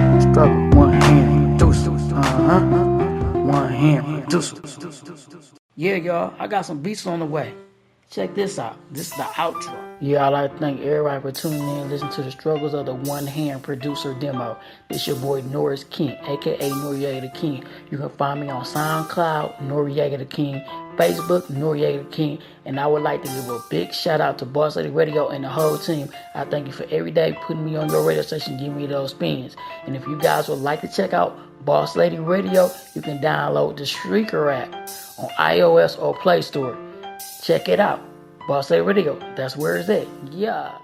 One hand, deuce. One hand, producer. Yeah, y'all, I got some beats on the way. Check this out. This is the outro. Yeah, I'd like to thank everybody for tuning in and listening to the struggles of the one-hand producer demo. This your boy Norris King, aka Noriega the King. You can find me on SoundCloud, Noriega the King, Facebook, Noriega the King, and I would like to give a big shout out to Boss Lady Radio and the whole team. I thank you for every day putting me on your radio station, giving me those spins. And if you guys would like to check out Boss Lady Radio, you can download the Spreaker app on iOS or Play Store. Check it out. Boss Lady Radio, that's where it's at. Yeah.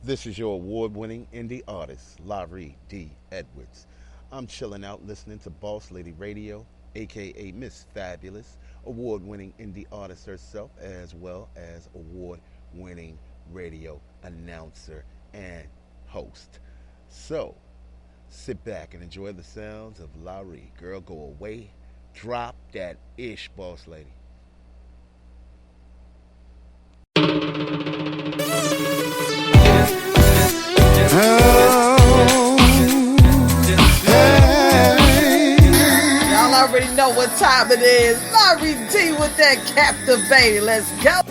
This is your award-winning indie artist, LadyDee Edwards. I'm chilling out listening to Boss Lady Radio, aka Miss Fabulous, award-winning indie artist herself, as well as award-winning radio announcer and host. So, sit back and enjoy the sounds of Larry. Girl, go away. Drop that ish, boss lady. Y'all already know what time it is. LadyDee with that captivating. Let's go.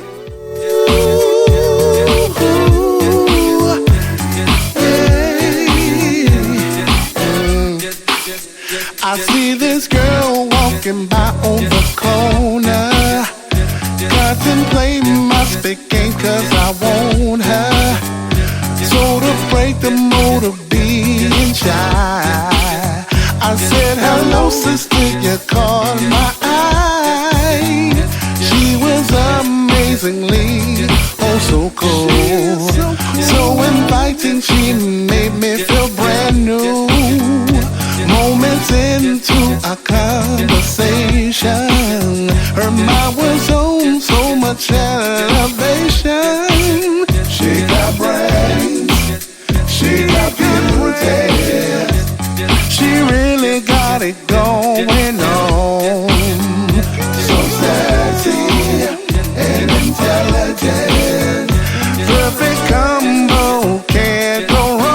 I see this girl walking by on the corner, contemplating my spit game cause I want her. So to break the mood of being shy, I said, hello sister, you caught my eye. She was amazingly, oh so cool, so inviting, she made me feel brand new. Moments into a conversation, her mind was on so much elevation. She got brains, she got beauty, she really got it going on. So sexy and intelligent, perfect combo, can't go wrong.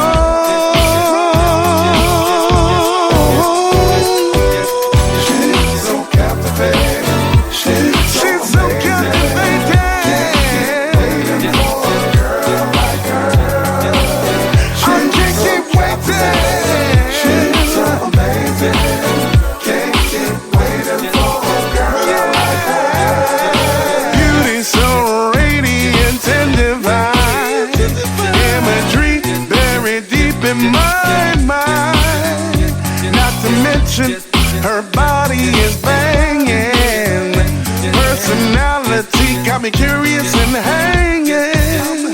Her body is banging, personality got me curious and hanging.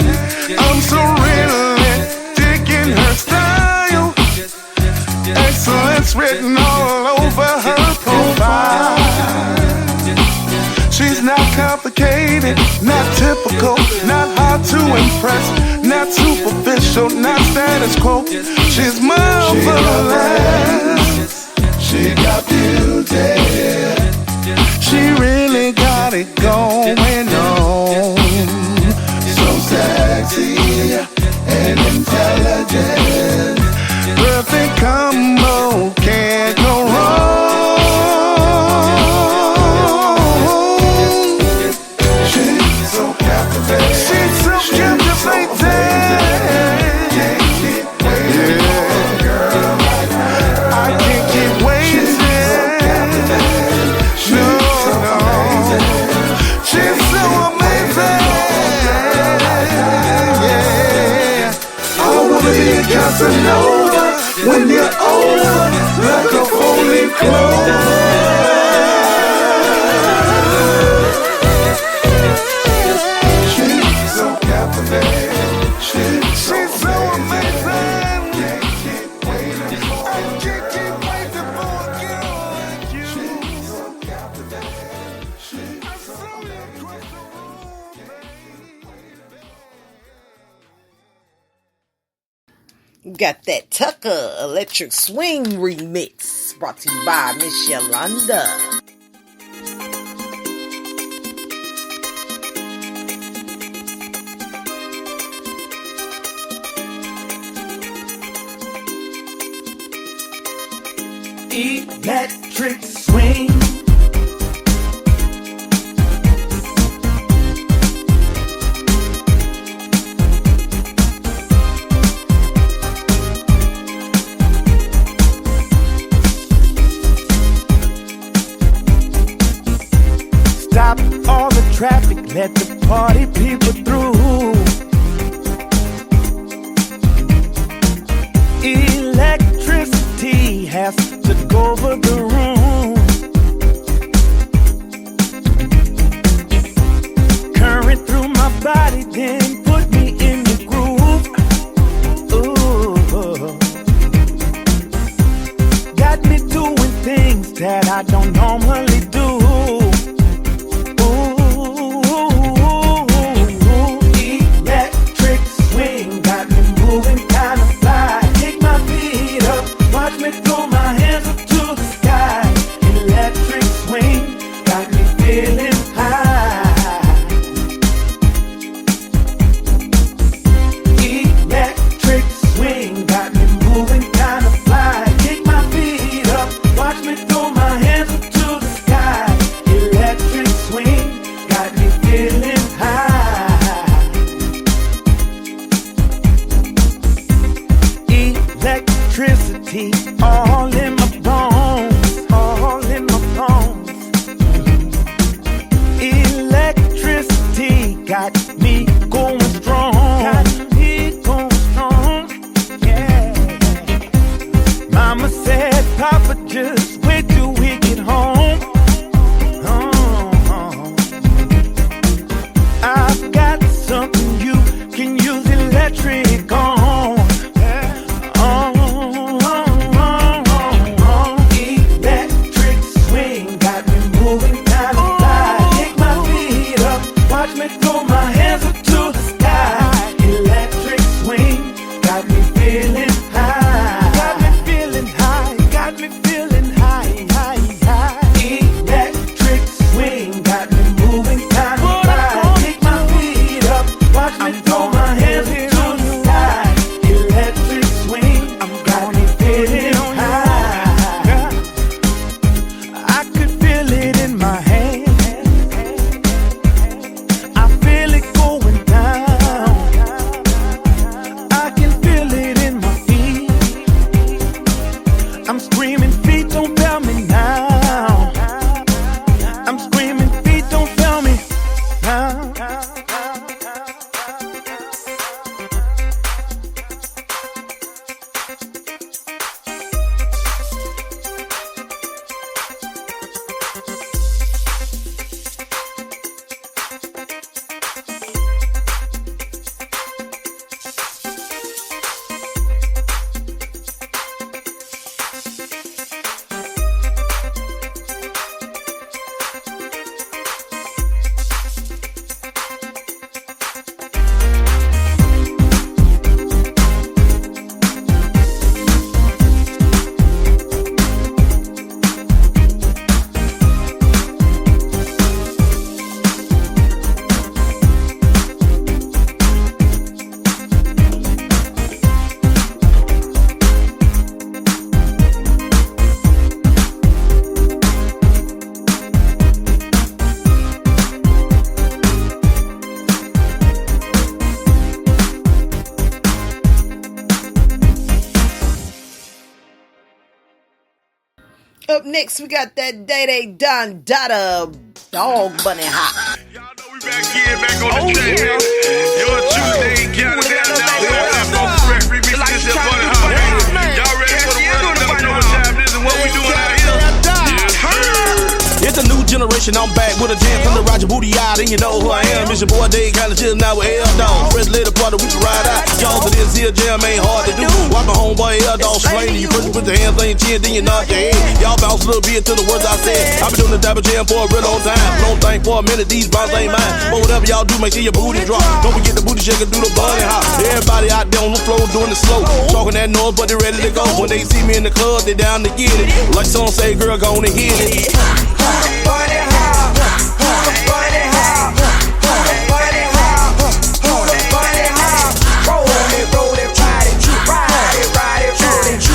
I'm so really digging her style, excellence written all over her profile. She's not complicated, not typical, not hard to impress, not superficial, not status quo. She's marvelous. She got beauty, she really got it going on. So sexy and intelligent, perfect combo, can't go wrong. She's so captivating, she's so captivating. Can't keep waiting for a girl like her. I can't keep waiting. Casanova, when you're over, like a four-leaf clover. She's so captivating, she's so amazing. Can't keep waiting for a girl like you. She's so captivating, she's so amazing. Got that Tucker Electric Swing remix brought to you by Miss Yolanda. Electric swing. party people through. Electricity has took over the room. Current through my body then put me in the groove. Ooh. Got me doing things that I don't normally do. Electric swing got me moving kind of fly. Kick my feet up, watch me throw my hands up to the sky. Electric swing got me feeling high. Electric swing got me moving kind of fly. Kick my feet up, watch me throw my hands up to the sky. Electric swing got me feeling high. Electricity all in my bones, all in my bones. Electricity got me going strong, got me going strong. Yeah. Mama said, Papa, just wait till we get home. I've got something you can use electric on. Electric swing got me moving kind of fly. Kick my feet up, watch me throw my hands up to the sky. Electric swing got me feeling high. Got me feeling high, got me feeling high, high, high. Electric swing got me moving kind of fly. Kick my feet up, watch me throw my hands up to the sky. Electric swing got me feeling high. I could feel it in my hand. I feel it going down. I can feel it in my feet. I'm screaming, feet don't fail me now. I'm screaming, feet don't fail me now. Up next, we got that Day Don Dada Dog Bunny Hop. Back on the track, man. Your Tuesday count down remix this here Bunny Hop. Y'all ready for the world? Let me know what time it is and what we doing out here. It's a new generation, I'm back with a jam from the Roger Booty out, and you know who I am. It's your boy Dave, kinda chillin' out with L-Dog. Fresh later party, we can ride out. Y'all, but this here jam ain't hard to do. Watch my homeboy L-Dog swing, you first put your hands on your chin, then you knock your head. Y'all bounce a little bit to the words I said. I've been doing the type of jam for a real long time. Don't think for a minute, these bounce ain't mine. But whatever y'all do, make sure your booty drop. Don't forget the booty shaker, do the bunny hop. Everybody out there on the floor doing the slow. Talking that noise, but they ready to go. When they see me in the club, they down to get it. Like some say, girl, go on and hit it. Bunny hop, bunny hop, bunny hop, bunny hop. Roll it, ride it, ride it, roll it.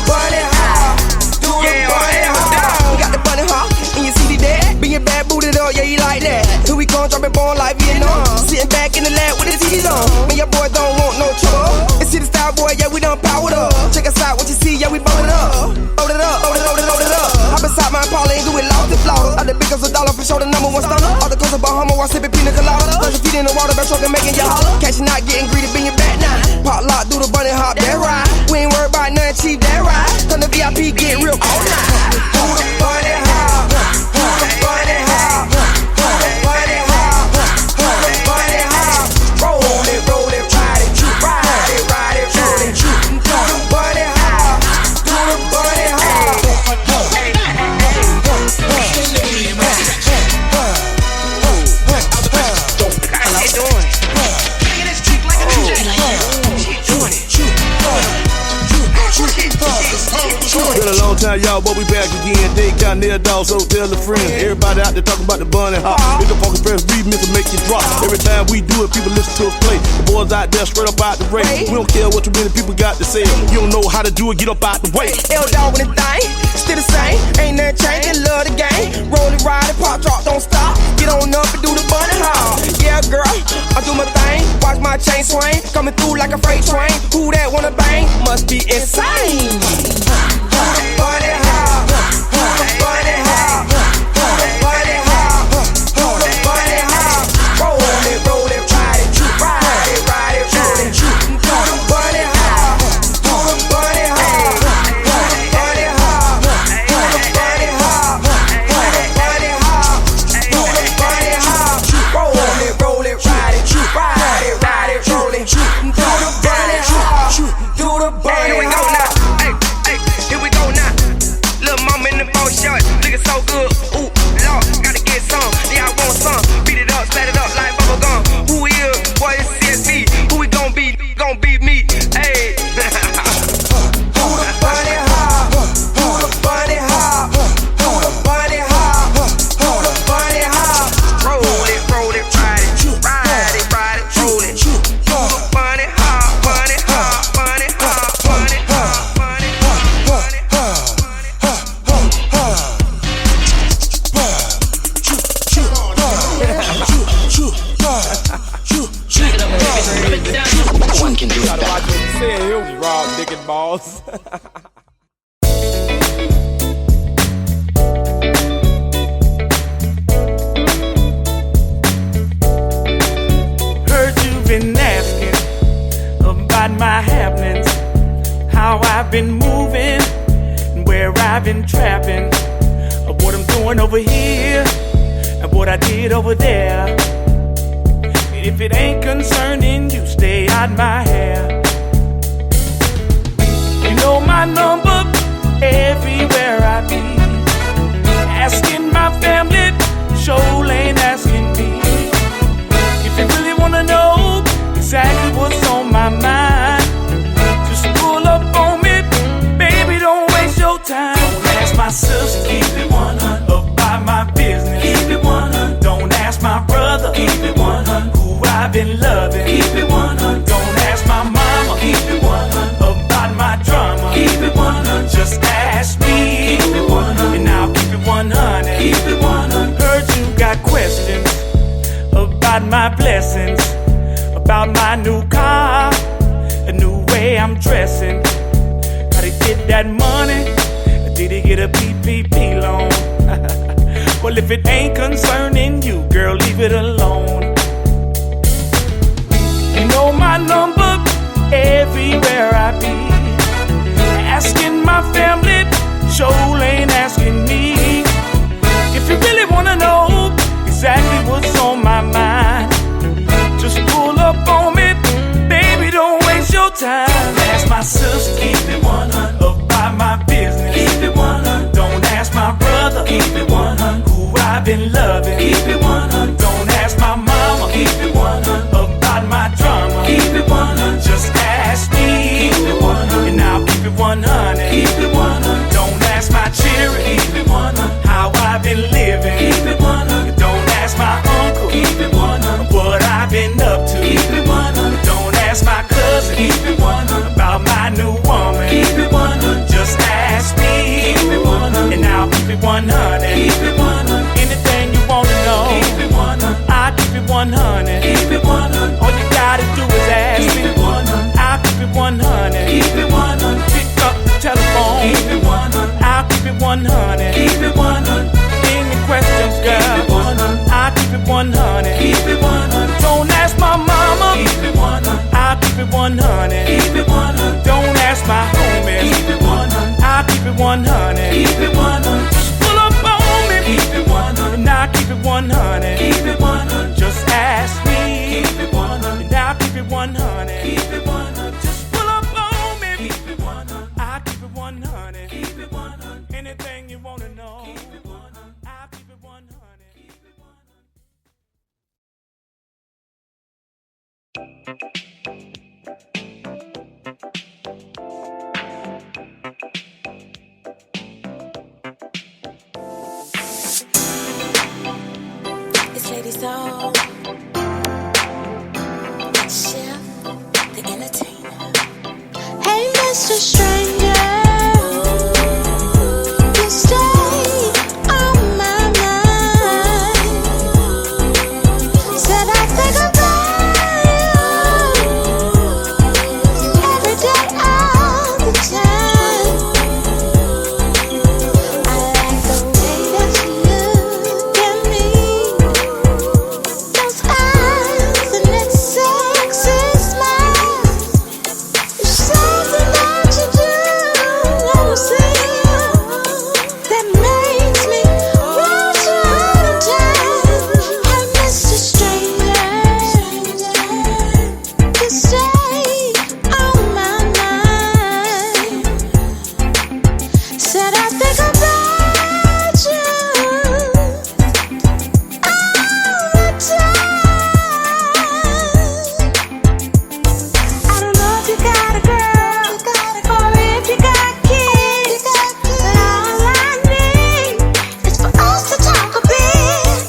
Bunny hop, do it, bunny hop. We got the bunny hop, and you see that? Being bad booted up, yeah, you like that. Here we come, dropping ball like Vietnam. Sitting back in the lab with the TVs on. Man, your boy don't want no trouble. It's City Style boy, yeah, we done powered up. Check us out, what you see, yeah, we bowled it up. Load it up, load it up. Hop inside my Impala and do it loud to flauta. All the big as a dollar for sure, the number one stunner. All the girls in Bahama while sipping pina colada. in the water, back trucking, making you holler. Catching out, getting greedy, being back now. Pop lock, do the bunny hop, that ride. We ain't worried about nothing cheap, that ride. Turn the VIP, get real cold now. Do the bunny hop, do the bunny hop, do the bunny hop, do the bunny hop. Roll it, ride it, ride it, ride it, roll it. Do the bunny hop, do the bunny hop. Been a long time, y'all, but we back again. They got near dogs, so tell a friend. Everybody out there talking about the bunny hop. It's the fucking press remix to make you drop. Every time we do it, people listen to us play. The boys out there straight up out the race. We don't care what too many people got to say. You don't know how to do it, get up out the way. L-Dog with the thing, still the same. Ain't nothing changing, love the game. Roll it, ride it, pop, drop, don't stop. Get on up and do the bunny hop. Yeah, girl, I do my thing. Watch my chain swing, coming through like a freight train. Who that wanna bang? Must be insane. Bunny hop, bunny hop, bunny hop, bunny hop. Roll it, ride it, ride it, ride it, roll it. Bunny hop, bunny hop, bunny hop, bunny hop, bunny hop, bunny hop. Roll it, ride it, ride it, ride it, roll it. Do the bunny hop, do the bunny hop. Here we go now. Little mama in the boat short, looking so good. Ooh, Lord, gotta get some. Yeah, I want some. Beat it up, slat it up like bubble gum. Who we is? Boy, it's CSB. Who we gon' beat? Gon' beat me. Hey. Who the bunny hop? Who the bunny hop? Who the bunny hop? Who the bunny hop? Roll it, ride it, ride it, ride it, roll it. Who the bunny hop? Bunny hop, bunny hop, bunny hop, bunny hop. One can do it better. Watch what you said. It was raw, dick and balls. Heard you've been asking about my happenings, how I've been moving, and where I've been trapping, of what I'm doing over here, and what I did over there. If it ain't concerning you, stay out my hair. You know my number everywhere I be. Asking my family, sure ain't asking me. If you really wanna know exactly what's on my mind, just pull up on me, baby, don't waste your time. Don't ask my sister, keep it 100. About my business, keep it 100. Don't ask my brother, keep it 100. Who I've been loving, keep it 100. Don't ask my mama, keep it 100. About my drama, keep it 100. Just ask me, keep it 100. And I'll keep it 100, keep it 100. Heard you got questions about my blessings, about my new car, a new way I'm dressing. How to get that money? Did he get a PPP loan? Well, if it ain't concerning you, girl, leave it alone. You know my number everywhere I be. Asking my family, sure ain't asking me. If you really wanna know exactly what's on my mind, just pull up on me, baby, don't waste your time. Don't ask my sister, keep it 100. About my business, keep it 100. Don't ask my brother, keep it 100. Who I've been loving, keep it 100. Don't ask my mama, keep it 100. About my drama, keep it 100. Just ask me, keep it 100. And I'll keep it 100, keep it 100. Don't ask my children, keep it 100. How I've been living, keep it 100. Don't ask my uncle, keep it 100. What I've been up to, keep it 100. Don't ask my cousin, keep it 100. About my new woman, keep it 100. Just ask me, keep it 100. And I'll keep it 100, keep it 100. Anything you wanna know, keep it 100. I'll keep it 100, keep it 100. All you gotta It's Lady Soul. Chef, the entertainer. Hey, Mr. Stranger, you stay on my mind. Said I think about you every day, all the time. I like the way that you look at me. Those eyes and that sexy smile. There's something that you do, I'm saying, that makes me want you all the time. Hey, Mr. Stranger, you stay on my mind. Said I think about you all the time. I don't know if you got a girl or if you got kids, but all I need is for us to talk a bit.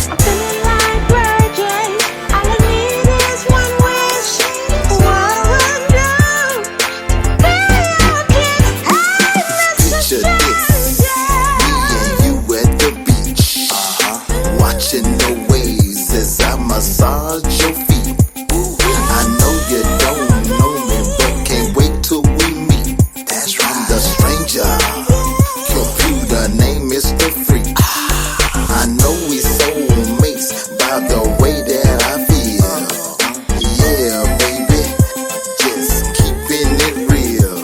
I'm feeling like Virgin. All I need is one wish. What I would do, be your kid. Hey, Mr. Picture this, me and you at the beach, watching the waves as I massage your feet. I know you don't know me, but can't wait till we meet. That's right, I'm the stranger, computer name Mr. Freak. I know we soulmates by the way that I feel. Yeah, baby, just keeping it real.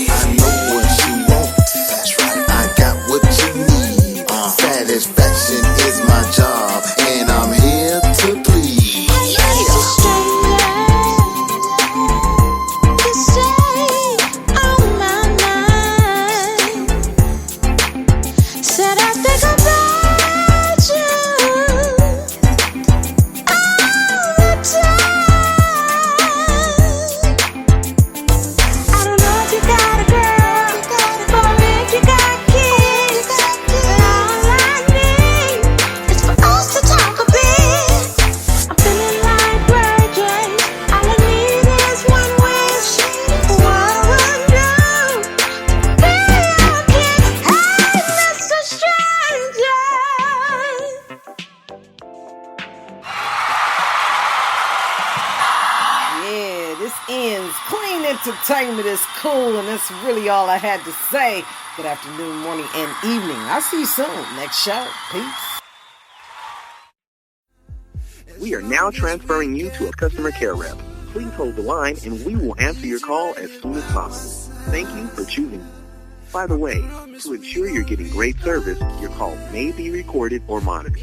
I know what you want. That's right. I got what you need. Satisfaction is my job, and I'm here to please. Mr. Stranger, you stay on my mind. Said I think about you all the time. I don't know if you got a girl or if you got kids, but all I need is for us to talk a bit. I'm feeling like Virgin. All I need is one wish. What I would do, be your kid. Hey, Mr. Stranger. Yeah, this ends. Clean entertainment is cool, and that's really all I had to say. Good afternoon, morning, and evening. I'll see you soon. Next show. Peace. We are now transferring you to a customer care rep. Please hold the line and we will answer your call as soon as possible. Thank you for choosing. By the way, to ensure you're getting great service, your call may be recorded or monitored.